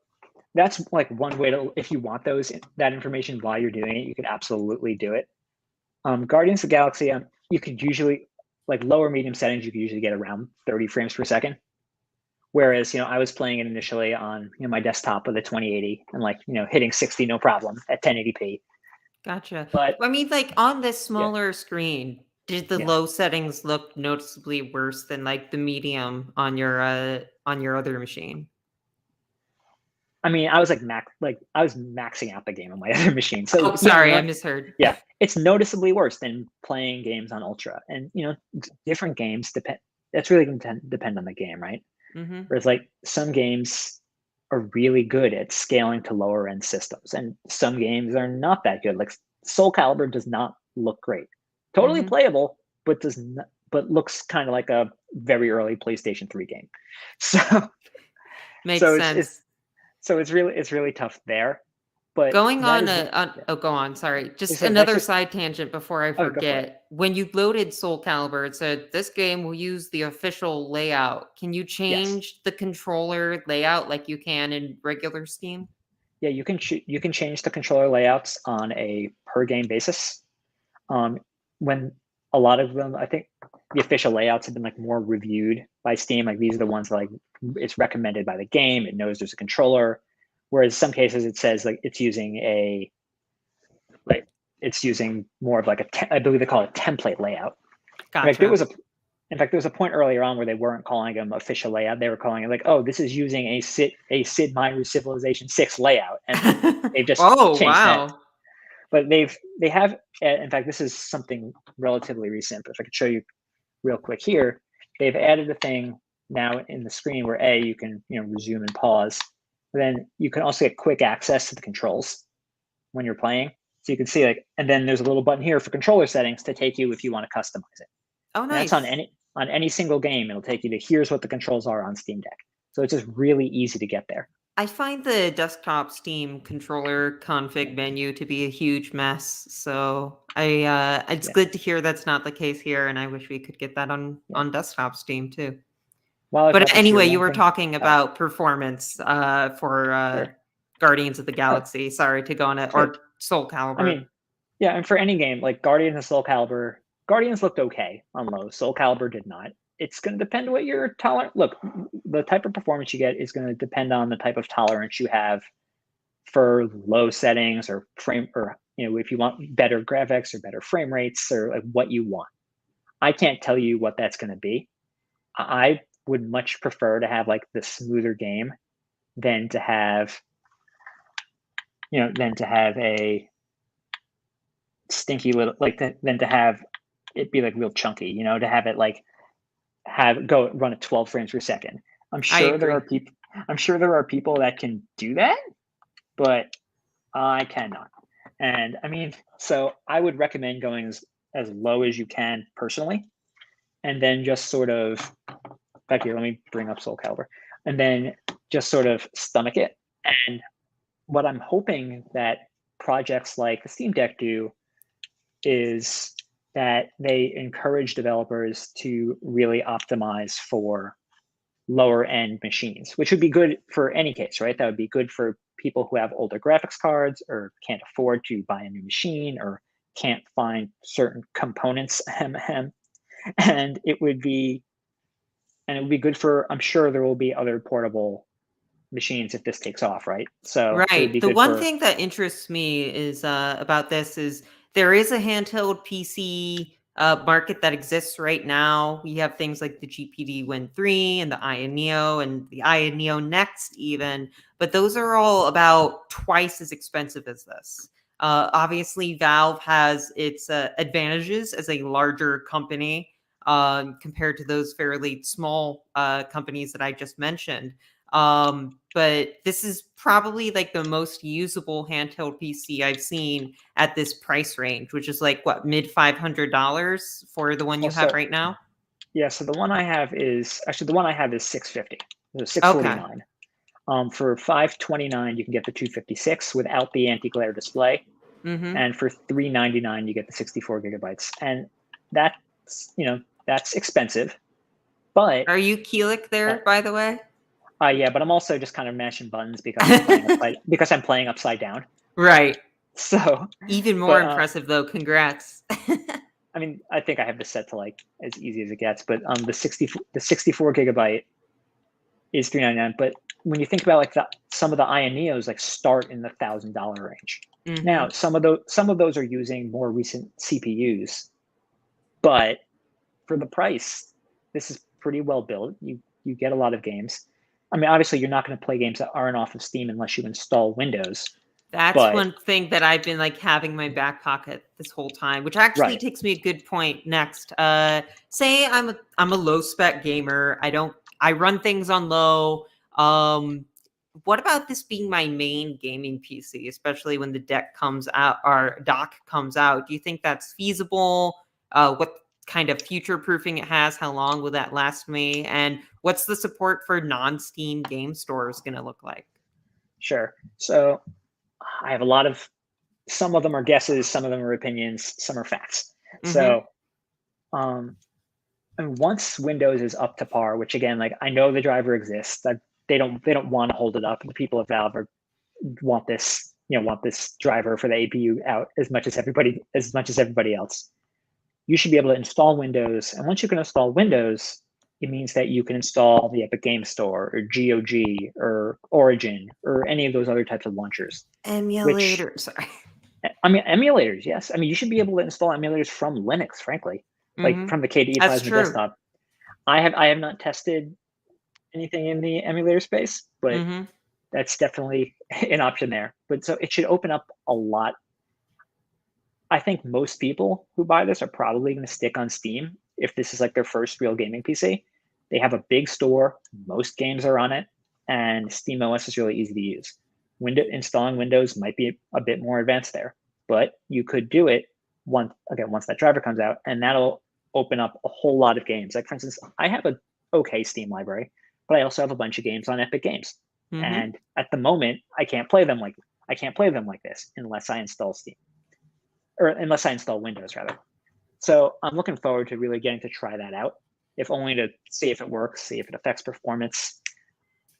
that's like one way to, if you want that information while you're doing it, you could absolutely do it. Guardians of the Galaxy, you could usually, like lower medium settings, you could usually get around 30 frames per second. Whereas, I was playing it initially on my desktop with a 2080 and like, hitting 60 no problem at 1080p. Gotcha. But I mean, like on this smaller screen, did the low settings look noticeably worse than like the medium on your other machine? I mean, I was I was maxing out the game on my other machine. So sorry, I misheard. Yeah, it's noticeably worse than playing games on Ultra. And different games depend. That's really going to depend on the game, right? Mm-hmm. Whereas like some games are really good at scaling to lower end systems, and some games are not that good. Like Soul Calibur does not look great. Totally playable, but looks kind of like a very early PlayStation 3 game. So makes sense. It's really tough there. But going on go on. Sorry, just another side tangent before I forget. When you loaded Soul Calibur, it said this game will use the official layout. Can you change the controller layout like you can in regular Steam? Yeah, you can change the controller layouts on a per game basis. When a lot of them, I think the official layouts have been like more reviewed by Steam. Like these are the ones that, like it's recommended by the game. It knows there's a controller. Whereas some cases it says like it's using more of like I believe they call it template layout. Gotcha. In fact, there was a point earlier on where they weren't calling them official layout. They were calling it like, oh, this is using a Sid Meier's Civilization 6 layout, and they've just changed that. But they have, in fact, this is something relatively recent. But if I could show you real quick here, they've added a thing now in the screen where you can resume and pause. Then you can also get quick access to the controls when you're playing. So you can see and then there's a little button here for controller settings to take you if you want to customize it. Oh, nice. And that's on any single game. It'll take you to here's what the controls are on Steam Deck. So it's just really easy to get there. I find the desktop Steam controller config menu to be a huge mess. So it's good to hear that's not the case here, and I wish we could get that on desktop Steam too. But anyway, you were talking about performance for Guardians of the Galaxy. Sorry to go on it, or Soul Calibur. I mean, yeah, and for any game like Guardians and Soul Calibur, Guardians looked okay on low. Soul Calibur did not. It's going to depend what you're tolerant. Look, the type of performance you get is going to depend on the type of tolerance you have for low settings or frame, or if you want better graphics or better frame rates or like what you want. I can't tell you what that's going to be. I would much prefer to have like the smoother game than to have a stinky little than to have it be like real chunky, to have it like run at 12 frames per second. I'm sure there are people that can do that, but I cannot. And I mean, so I would recommend going as low as you can personally, and then just sort of back here, let me bring up Soul Calibur, and then just sort of stomach it. And what I'm hoping that projects like the Steam Deck do is that they encourage developers to really optimize for lower end machines, which would be good for any case, right? That would be good for people who have older graphics cards or can't afford to buy a new machine or can't find certain components. And it would be good for, I'm sure there will be other portable machines if this takes off, right? So right. The one thing that interests me is about this is there is a handheld PC market that exists right now. We have things like the GPD Win 3 and the Aya Neo and the Aya Neo Next even, but those are all about twice as expensive as this. Obviously, Valve has its advantages as a larger company compared to those fairly small companies that I just mentioned. But this is probably like the most usable handheld PC I've seen at this price range, which is like what, mid $500 for the one you have right now? Yeah, so the one I have is $650. So Okay. $649. For $529, you can get the 256 without the anti-glare display, and for $399, you get the 64 gigabytes. And that's expensive. But are you Keelik there, by the way? Yeah, but I'm also just kind of mashing buttons because I'm playing upside down. Right. So even more impressive though. Congrats. I mean, I think I have this set to like as easy as it gets, but the 64 gigabyte is $399. But when you think about like some of the Aya Neos like start in the $1,000 range. Now, some of those are using more recent CPUs, but for the price, this is pretty well built. You get a lot of games. I mean, obviously, you're not going to play games that aren't off of Steam unless you install Windows. That's one thing that I've been like having in my back pocket this whole time, which actually takes me a good point next. Say I'm a low spec gamer. I run things on low. What about this being my main gaming PC, especially when the deck comes out or dock comes out? Do you think that's feasible? What kind of future proofing it has? How long will that last me? And what's the support for non-Steam game stores going to look like? Sure. So I have some of them are guesses, some of them are opinions, some are facts. So, and once Windows is up to par, which again, like I know the driver exists, that they don't want to hold it up. The people at Valve want this driver for the APU out as much as everybody else. You should be able to install Windows, and once you can install Windows, it means that you can install the Epic Game Store or GOG or Origin or any of those other types of launchers. Emulators. Sorry. I mean, emulators, yes. I mean, you should be able to install emulators from Linux, frankly, like from the KDE Plasma desktop. I have not tested anything in the emulator space, but that's definitely an option there. But so it should open up a lot. I think most people who buy this are probably going to stick on Steam if this is like their first real gaming PC. They have a big store, most games are on it, and SteamOS is really easy to use. Installing Windows might be a bit more advanced there, but you could do it once that driver comes out, and that'll open up a whole lot of games. Like for instance, I have an okay Steam library, but I also have a bunch of games on Epic Games, and at the moment, I can't play them like this unless I install Steam. Or unless I install Windows, rather. So I'm looking forward to really getting to try that out, if only to see if it works, see if it affects performance,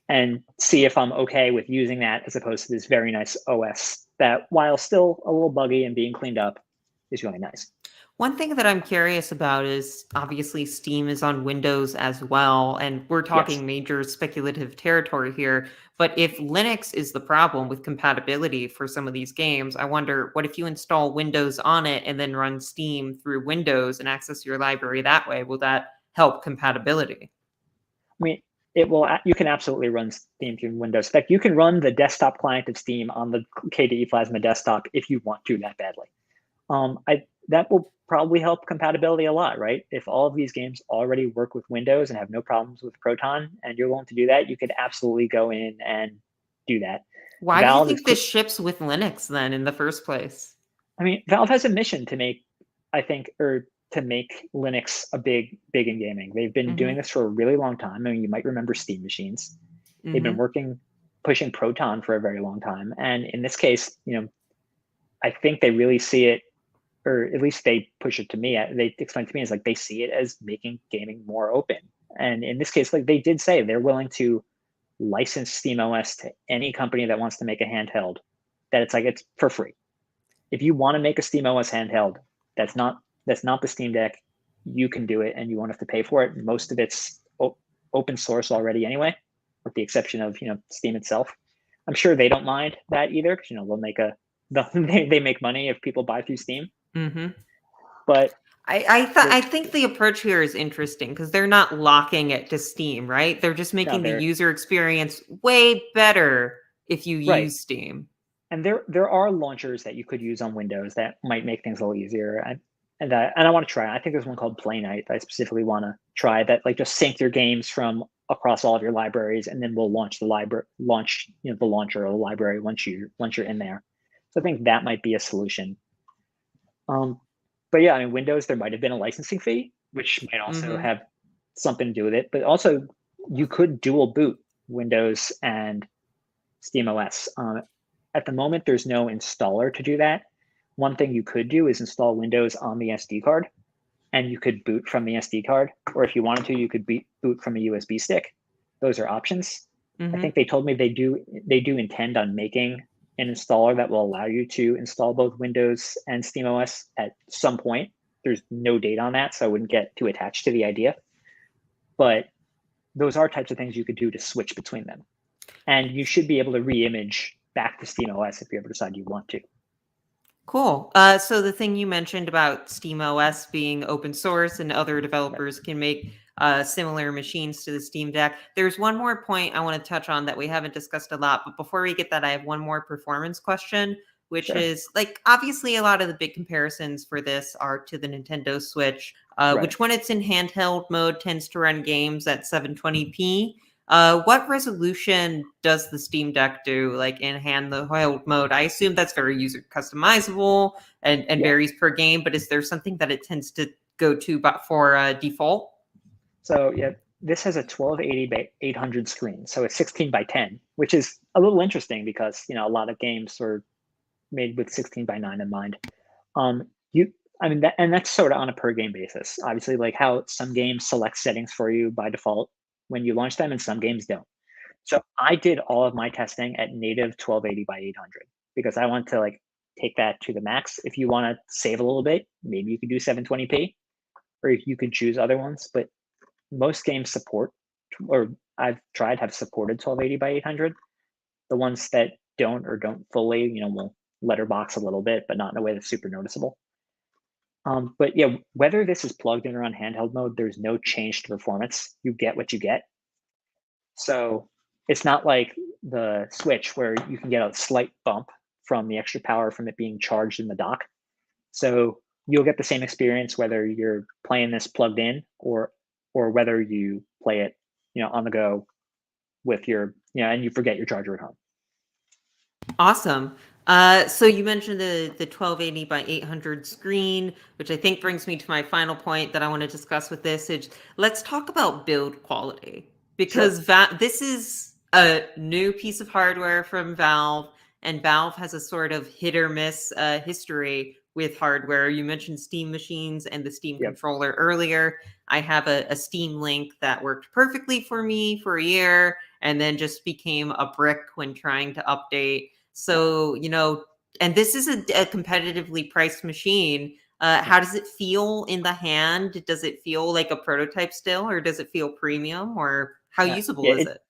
and see if I'm okay with using that as opposed to this very nice OS that, while still a little buggy and being cleaned up, is really nice. One thing that I'm curious about is obviously Steam is on Windows as well, and we're talking major speculative territory here. But if Linux is the problem with compatibility for some of these games, I wonder, what if you install Windows on it and then run Steam through Windows and access your library that way? Will that help compatibility? I mean, it will. You can absolutely run Steam through Windows. In fact, you can run the desktop client of Steam on the KDE Plasma desktop if you want to that badly. That will probably help compatibility a lot, right? If all of these games already work with Windows and have no problems with Proton, and you're willing to do that, you could absolutely go in and do that. Why do you think this ships with Linux then in the first place? I mean, Valve has a mission to make, to make Linux a big in gaming. They've been doing this for a really long time. I mean, you might remember Steam machines. They've been pushing Proton for a very long time. And in this case, I think they really see it, or at least they push it to me. They explain to me as like they see it as making gaming more open. And in this case, like they did say, they're willing to license SteamOS to any company that wants to make a handheld. That it's for free. If you want to make a SteamOS handheld, that's not the Steam Deck, you can do it, and you won't have to pay for it. Most of it's open source already anyway, with the exception of Steam itself. I'm sure they don't mind that either, because they'll make they make money if people buy through Steam. But I think the approach here is interesting because they're not locking it to Steam, right? They're just No, making the they're user experience way better if you right. use Steam. And there are launchers that you could use on Windows that might make things a little easier. And I want to try. I think there's one called Play Night that I specifically want to try that like just sync your games from across all of your libraries, and then we'll launch the the launcher or the library once you're in there. So I think that might be a solution. But yeah, I mean, Windows, there might have been a licensing fee, which might also Hmm. have something to do with it. But also, you could dual boot Windows and SteamOS. At the moment, there's no installer to do that. One thing you could do is install Windows on the SD card, and you could boot from the SD card. Or if you wanted to, you could boot from a USB stick. Those are options. I Hmm. think they told me they do intend on making an installer that will allow you to install both Windows and SteamOS at some point. There's no date on that, so I wouldn't get too attached to the idea. But those are types of things you could do to switch between them. And you should be able to re-image back to SteamOS if you ever decide you want to. Cool. So the thing you mentioned about SteamOS being open source and other developers can make similar machines to the Steam Deck. There's one more point I want to touch on that we haven't discussed a lot, but before we get that, I have one more performance question, which Sure. is like obviously a lot of the big comparisons for this are to the Nintendo Switch, Right. which when it's in handheld mode tends to run games at 720p. What resolution does the Steam Deck do, like in handheld mode? I assume that's very user customizable and Yeah. varies per game, but is there something that it tends to go to but for default? So yeah, this has a 1280 by 800 screen. So it's 16 by 10, which is a little interesting because, a lot of games are made with 16 by 9 in mind. You, I mean, and that's sort of on a per game basis. Obviously, like how some games select settings for you by default when you launch them, and some games don't. So I did all of my testing at native 1280 by 800 because I want to like take that to the max. If you want to save a little bit, maybe you could do 720p, or you could choose other ones. But most games support, or I've tried have supported 1280 by 800. The ones that don't or don't fully, will letterbox a little bit, but not in a way that's super noticeable. But yeah, whether this is plugged in or on handheld mode, there's no change to performance. You get what you get. So it's not like the Switch where you can get a slight bump from the extra power from it being charged in the dock. So you'll get the same experience whether you're playing this plugged in or whether you play it, on the go with your, and you forget your charger at home. Awesome. So you mentioned the 1280 by 800 screen, which I think brings me to my final point that I want to discuss with this. Is let's talk about build quality Sure. because this is a new piece of hardware from Valve, and Valve has a sort of hit or miss history with hardware. You mentioned Steam machines and the Steam Yep. controller earlier. I have a Steam Link that worked perfectly for me for a year and then just became a brick when trying to update. So, and this is a competitively priced machine. Yeah. How does it feel in the hand? Does it feel like a prototype still, or does it feel premium, or how Yeah. usable is It it?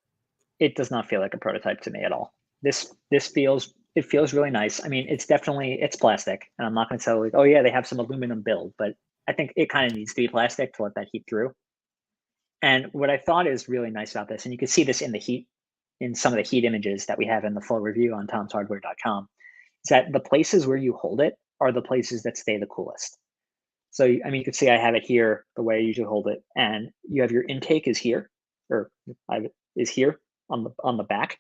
it does not feel like a prototype to me at all. This feels really nice. I mean, it's plastic, and I'm not going to tell like, oh yeah, they have some aluminum build, but I think it kind of needs to be plastic to let that heat through. And what I thought is really nice about this, and you can see this in the heat, in some of the heat images that we have in the full review on tomshardware.com, is that the places where you hold it are the places that stay the coolest. So, I mean, you can see I have it here the way I usually hold it, and you have your intake is here, or is here on the back,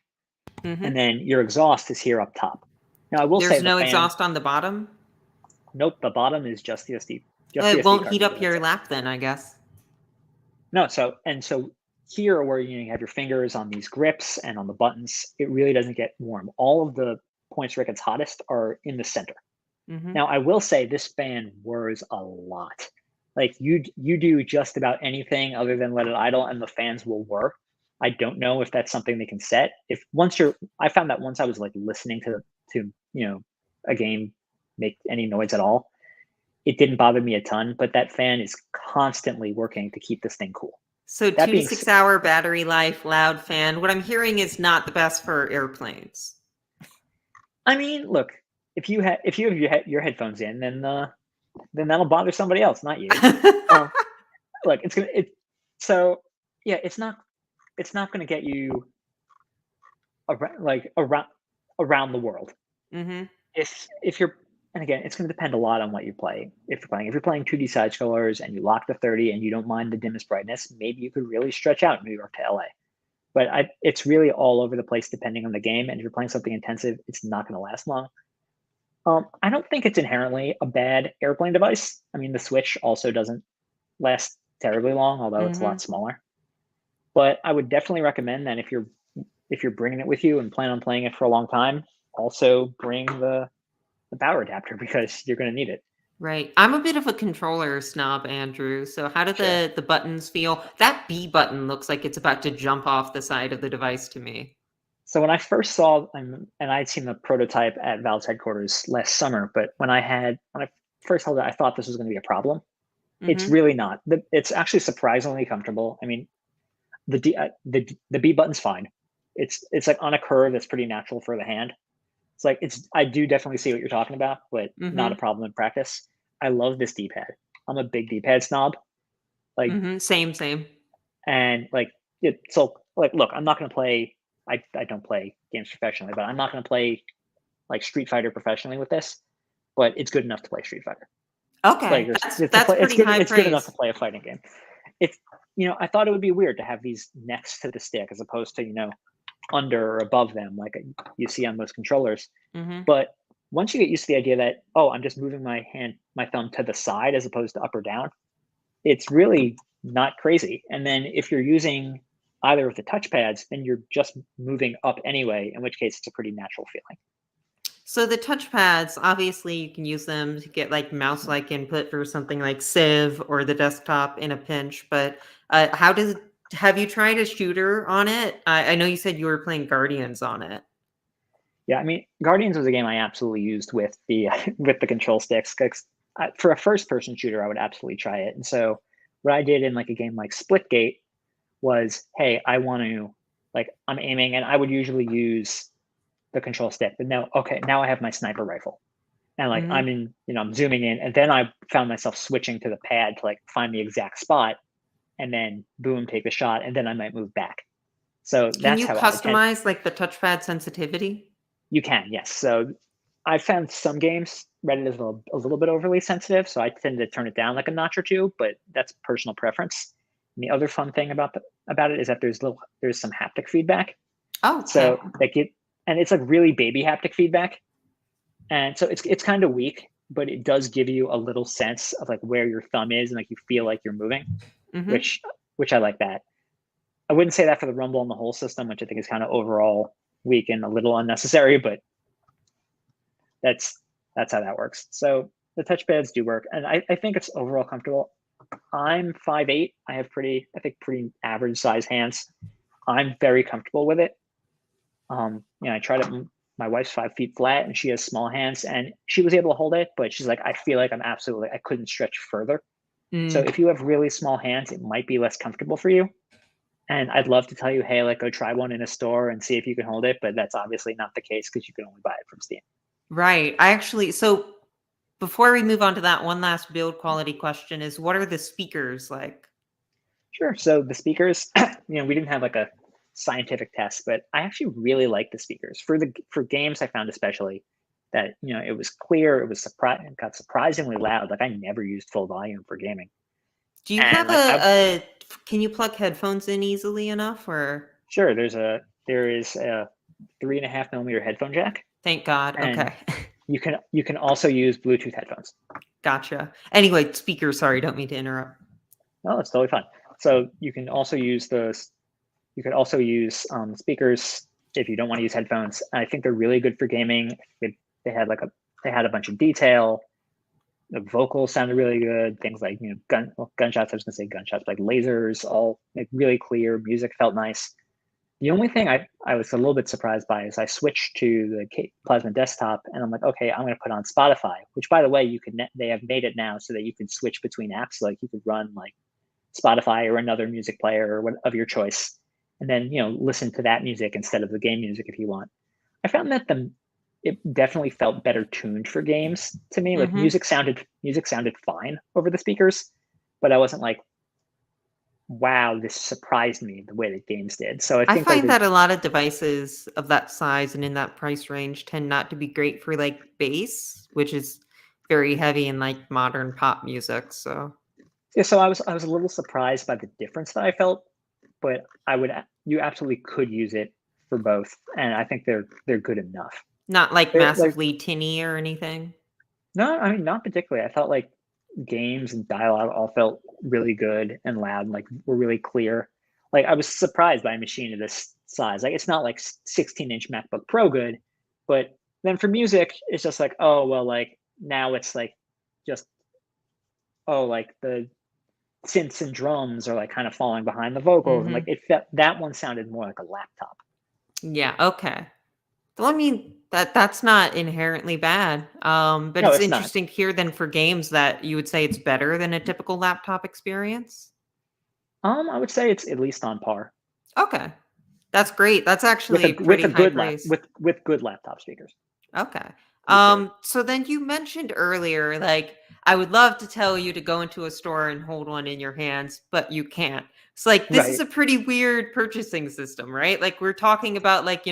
and Hmm. then your exhaust is here up top. Now, I will say There's the no fan. exhaust on the bottom. Nope, the bottom is just the It SD won't card heat reader. up That's your it. lap, then I guess. No, so here where you have your fingers on these grips and on the buttons, it really doesn't get warm. All of the points where it gets hottest are in the center. Hmm. Now, I will say this fan whirs a lot. Like you do just about anything other than let it idle, and the fans will whir. I don't know if that's something they can set. If once you're, I found that once I was like listening to a game make any noise at all, it didn't bother me a ton. But that fan is constantly working to keep this thing cool. So That two to being six said, hour battery life, loud fan. What I'm hearing is not the best for airplanes. I mean, look, if you have your headphones in, then then that'll bother somebody else, not you. Look, so yeah, it's not gonna get you around the world. Mm-hmm. If you're and again, it's gonna depend a lot on what you play. If you're playing 2D side scrollers and you lock to 30 and you don't mind the dimmest brightness, maybe you could really stretch out New York to LA. But it's really all over the place depending on the game. And if you're playing something intensive, it's not going to last long. I don't think it's inherently a bad airplane device. I mean, the Switch also doesn't last terribly long, although it's a Mm-hmm. lot smaller. But I would definitely recommend that if you're bringing it with you and plan on playing it for a long time, also bring the power adapter because you're going to need it. Right. I'm a bit of a controller snob, Andrew. So how do Sure. the buttons feel? That B button looks like it's about to jump off the side of the device to me. So when I first saw, and I'd seen the prototype at Valve's headquarters last summer, but when I first held it, I thought this was going to be a problem. It's Mm-hmm. really not. It's actually surprisingly comfortable. I mean, the B button's fine. It's like on a curve that's pretty natural for the hand. It's like I do definitely see what you're talking about, but not a Mm-hmm. problem in practice. I love this D-pad. I'm a big D-pad snob. Like, Mm-hmm. Same, same. and like look, I'm not going to play. I don't play games professionally, but I'm not going to play like Street Fighter professionally with this. But it's good enough to play Street Fighter. Like, Okay. That's pretty high it's good enough to praise. play a fighting game. It's I thought it would be weird to have these next to the stick as opposed to under or above them like you see on most controllers. Mm-hmm. But once you get used to the idea that I'm just moving my thumb to the side as opposed to up or down, it's really not crazy. And then if you're using either of the touchpads, then you're just moving up anyway, in which case it's a pretty natural feeling. So the touchpads, obviously you can use them to get like mouse-like input for something like Civ or the desktop in a pinch, but have you tried a shooter on it? I know you said you were playing Guardians on it. Yeah, I mean, Guardians was a game I absolutely used with the with the control sticks. 'Cause for a first-person shooter, I would absolutely try it. And so, what I did in like a game like Splitgate was, hey, I want to I'm aiming, and I would usually use the control stick. But now, okay, now I have my sniper rifle, and like Mhm. I'm zooming in, and then I found myself switching to the pad to like find the exact spot, and then boom, take the shot, and then I might move back. So Can that's you how I tend. customize like the touchpad sensitivity? You can, yes. So I found some games Reddit is a little bit overly sensitive, so I tend to turn it down like a notch or two, but that's personal preference. And the other fun thing about it is that there's some haptic feedback. Oh, So okay. and it's like really baby haptic feedback. And so it's kind of weak, but it does give you a little sense of like where your thumb is and like you feel like you're moving, Mhm. which I like that. I wouldn't say that for the rumble and the whole system, which I think is kind of overall weak and a little unnecessary, but that's how that works. So the touchpads do work, and I think it's overall comfortable. I'm 5'8". I have pretty average size hands. I'm very comfortable with it. I tried it. My wife's 5 feet flat, and she has small hands, and she was able to hold it, but she's like, I feel like I couldn't stretch further. So Mm. if you have really small hands, it might be less comfortable for you. And I'd love to tell you, hey, like go try one in a store and see if you can hold it, but that's obviously not the case because you can only buy it from Steam. Right. So before we move on to that, one last build quality question is what are the speakers like? Sure. So the speakers, we didn't have like a scientific test, but I actually really like the speakers for games. I found especially that it was clear, it got surprisingly loud. Like I never used full volume for gaming, Do you and have like I can you plug headphones in easily enough or sure there is a 3.5 millimeter headphone jack, thank God. and Okay. you can also use Bluetooth headphones. Gotcha. Anyway, speakers, sorry, don't mean to interrupt. Oh, it's totally fine. So you could also use speakers if you don't want to use headphones. I think they're really good for gaming. They had they had a bunch of detail. The vocals sounded really good. Things like gunshots. I was gonna say gunshots, like lasers, all like really clear. Music felt nice. The only thing I was a little bit surprised by is I switched to the Plasma desktop, and I'm like, okay, I'm going to put on Spotify. Which, by the way, they have made it now so that you can switch between apps. Like you could run like Spotify or another music player or of your choice, and then listen to that music instead of the game music if you want. I found that it definitely felt better tuned for games to me. Like Mm-hmm. music sounded fine over the speakers, but I wasn't like, wow, this surprised me the way that games did. So I I think like find that a lot of devices of that size and in that price range tend not to be great for like bass, which is very heavy in like modern pop music. So yeah, so I was a little surprised by the difference that I felt, but you absolutely could use it for both, and I think they're good enough. not like They're like massively tinny or anything. no, I mean not particularly. I felt like games and dialogue all felt really good and loud and like were really clear. Like I was surprised by a machine of this size. Like it's not like 16-inch MacBook Pro good, but then for music, it's just like, oh well, like now it's like just like the synths and drums are like kind of falling behind the vocals, and like Mm-hmm. that one sounded more like a laptop. Yeah. Okay. Well, I mean that's not inherently bad. But No, it's it's not. interesting here then for games that you would say it's better than a typical laptop experience. I would say it's at least on par Okay, that's great. That's with actually a with pretty a high good praise. with good laptop speakers. Okay. To be clear, So then you mentioned earlier, like, I would love to tell you to go into a store and hold one in your hands, but you can't. It's like, this is right, a pretty weird purchasing system, right? Like, we're talking about, like,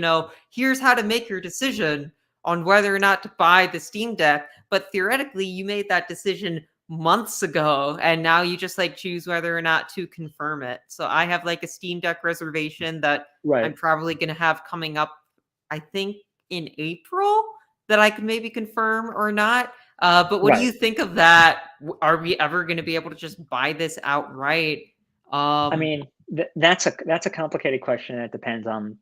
here's how to make your decision on whether or not to buy the Steam Deck. But theoretically, you made that decision months ago, and now you just like choose whether or not to confirm it. So I have like a Steam Deck reservation that I'm right, probably going to have coming up, I think in April, that I could maybe confirm or not. But what do right. you think of that? Are we ever going to be able to just buy this outright? I Um, mean, that's a complicated question. That depends on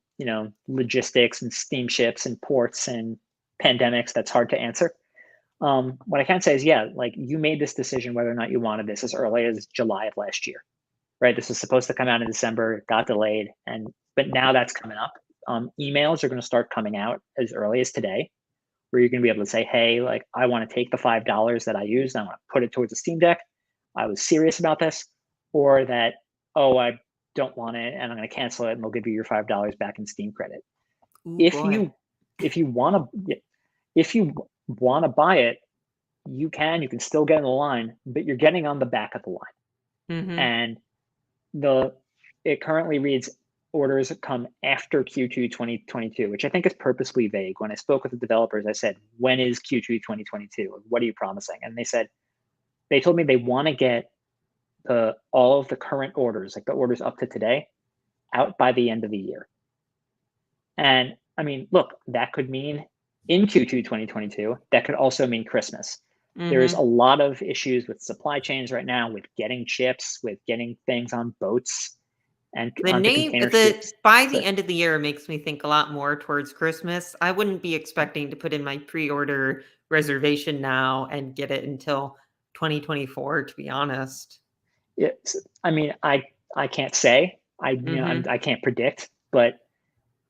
logistics and steamships and ports and pandemics. That's hard to answer. What I can say is, yeah, like you made this decision whether or not you wanted this as early as July of last year, right? This was supposed to come out in December, got delayed, but now that's coming up. Emails are going to start coming out as early as today, where you're going to be able to say, hey, like I want to take the $5 that I used and I want to put it towards a Steam Deck. I was serious about this, or that, oh, I don't want it and I'm going to cancel it and they'll give you your $5 back in Steam credit. ooh If boy. you if you want to if you want to buy it, you can still get in the line, but you're getting on the back of the line. Hmm. And the it currently reads orders come after Q2 2022, which I think is purposely vague. When I spoke with the developers, I said, when is Q2 2022? What are you promising? And they told me they want to get all of the current orders, like the orders up to today, out by the end of the year. And I mean, look, that could mean in Q2 2022, that could also mean Christmas. There's a Hmm. lot of issues with supply chains right now, with getting chips, with getting things on boats and onto container The ships. by So the end of the year makes me think a lot more towards Christmas. I wouldn't be expecting to put in my pre-order reservation now and get it until 2024, to be honest. it's, I mean, I can't say, Hmm. I can't predict, but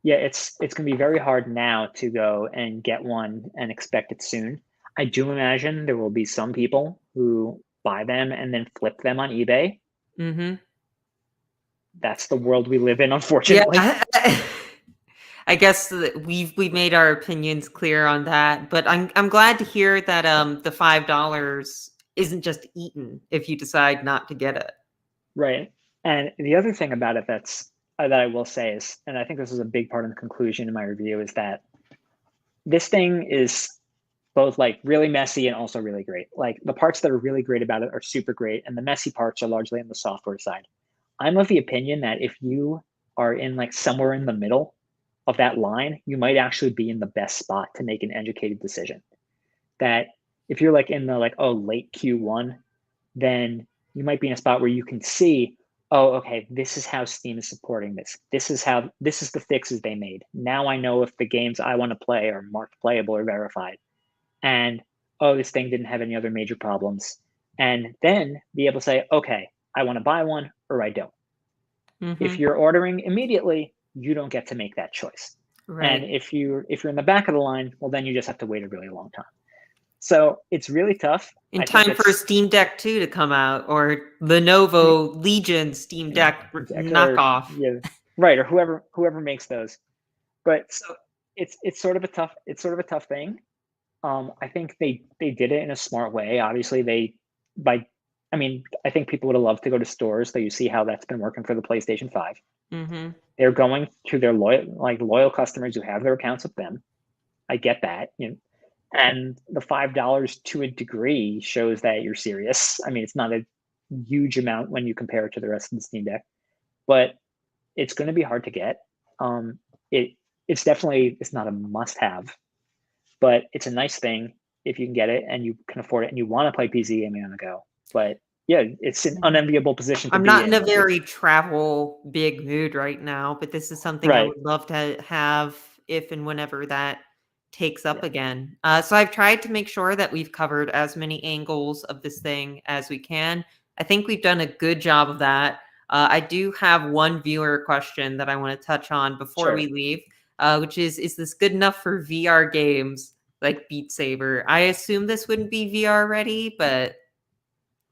yeah, it's going to be very hard now to go and get one and expect it soon. I do imagine there will be some people who buy them and then flip them on eBay. Hmm. That's the world we live in, Yeah. unfortunately. I guess that we've made our opinions clear on that, but I'm glad to hear that the $5 isn't just eaten if you decide not to get it. Right. And the other thing about it that I will say is, and I think this is a big part of the conclusion in my review, is that this thing is both like really messy and also really great. Like the parts that are really great about it are super great, and the messy parts are largely on the software side. I'm of the opinion that if you are in like somewhere in the middle of that line, you might actually be in the best spot to make an educated decision. That if you're like in the like, oh, late Q1, then you might be in a spot where you can see, oh, okay, this is how Steam is supporting this. This is the fixes they made. Now I know if the games I want to play are marked playable or verified. And oh, this thing didn't have any other major problems. And then be able to say, okay, I want to buy one or I don't. If Hmm. you're ordering immediately, you don't get to make that choice. And Right. if you're in the back of the line, well, then you just have to wait a really long time. So it's really tough. In I think time for it's Steam Deck 2 to come out or Lenovo Legion Steam Deck exactly, or knockoff. yeah, right, or whoever makes those. But So it's sort of a tough thing. I think they did it in a smart way. Obviously, I think people would have loved to go to stores, so you see how that's been working for the PlayStation 5. Mm-hmm. They're going to their loyal customers who have their accounts with them. I get that, and the $5 to a degree shows that you're serious. I mean, it's not a huge amount when you compare it to the rest of the Steam Deck, but it's going to be hard to get. It it's not a must-have, but it's a nice thing if you can get it and you can afford it and you want to play PC gaming on the go. But yeah, it's an unenviable position to I'm be not in in. a very travel big mood right now, but this is something I Right. would love to have if and whenever that takes up Yeah. again. So I've tried to make sure that we've covered as many angles of this thing as we can. I think we've done a good job of that. I do have one viewer question that I want to touch on before Sure. we leave, which is this good enough for VR games like Beat Saber? I assume this wouldn't be VR ready, but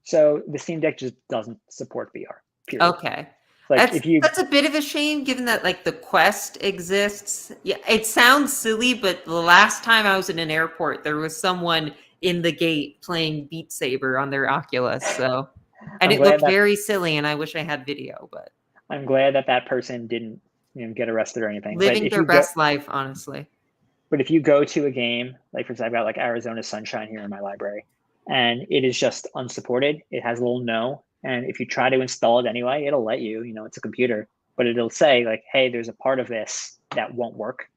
So the Steam Deck just doesn't support VR, period. okay. Like That's if you that's a bit of a shame given that like the Quest exists. Yeah, it sounds silly, but the last time I was in an airport, there was someone in the gate playing Beat Saber on their Oculus. So and I'm it glad looked that very silly and I wish I had video, but that person didn't get arrested or anything. living their best life, honestly. But if you go to a game, like for example, I've got like Arizona Sunshine here in my library, and it is just unsupported. It has a little no, and if you try to install it anyway, it'll let you. It's a computer, but it'll say like, "Hey, there's a part of this that won't work.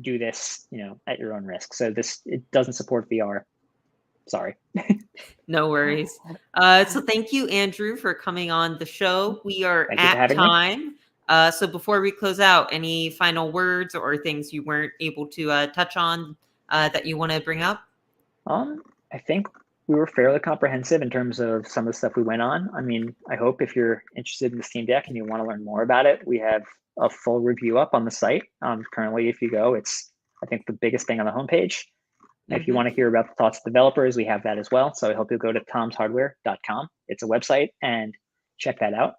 Do this, at your own risk." So it doesn't support VR. Sorry. No worries. So thank you, Andrew, for coming on the show. We are Thank you for at having me. time. So before we close out, any final words or things you weren't able to touch on that you want to bring up? I think we were fairly comprehensive in terms of some of the stuff we went on. I mean, I hope if you're interested in the Steam Deck and you want to learn more about it, we have a full review up on the site. Currently, if you go, it's I think the biggest thing on the homepage. If you want to hear about the thoughts of developers, we have that as well. So I hope you'll go to tomshardware.com. It's a website and check that out.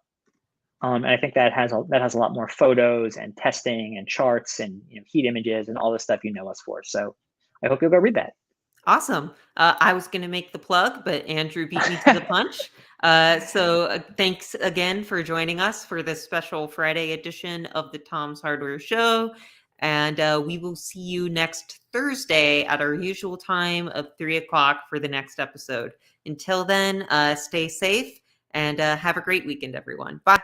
And I think that has a lot more photos and testing and charts and heat images and all the stuff you know us for. So I hope you'll go read that. Awesome. I was going to make the plug, but Andrew beat me to the punch. So thanks again for joining us for this special Friday edition of the Tom's Hardware Show. And we will see you next Thursday at our usual time of 3:00 for the next episode. Until then, stay safe and have a great weekend, everyone. Bye.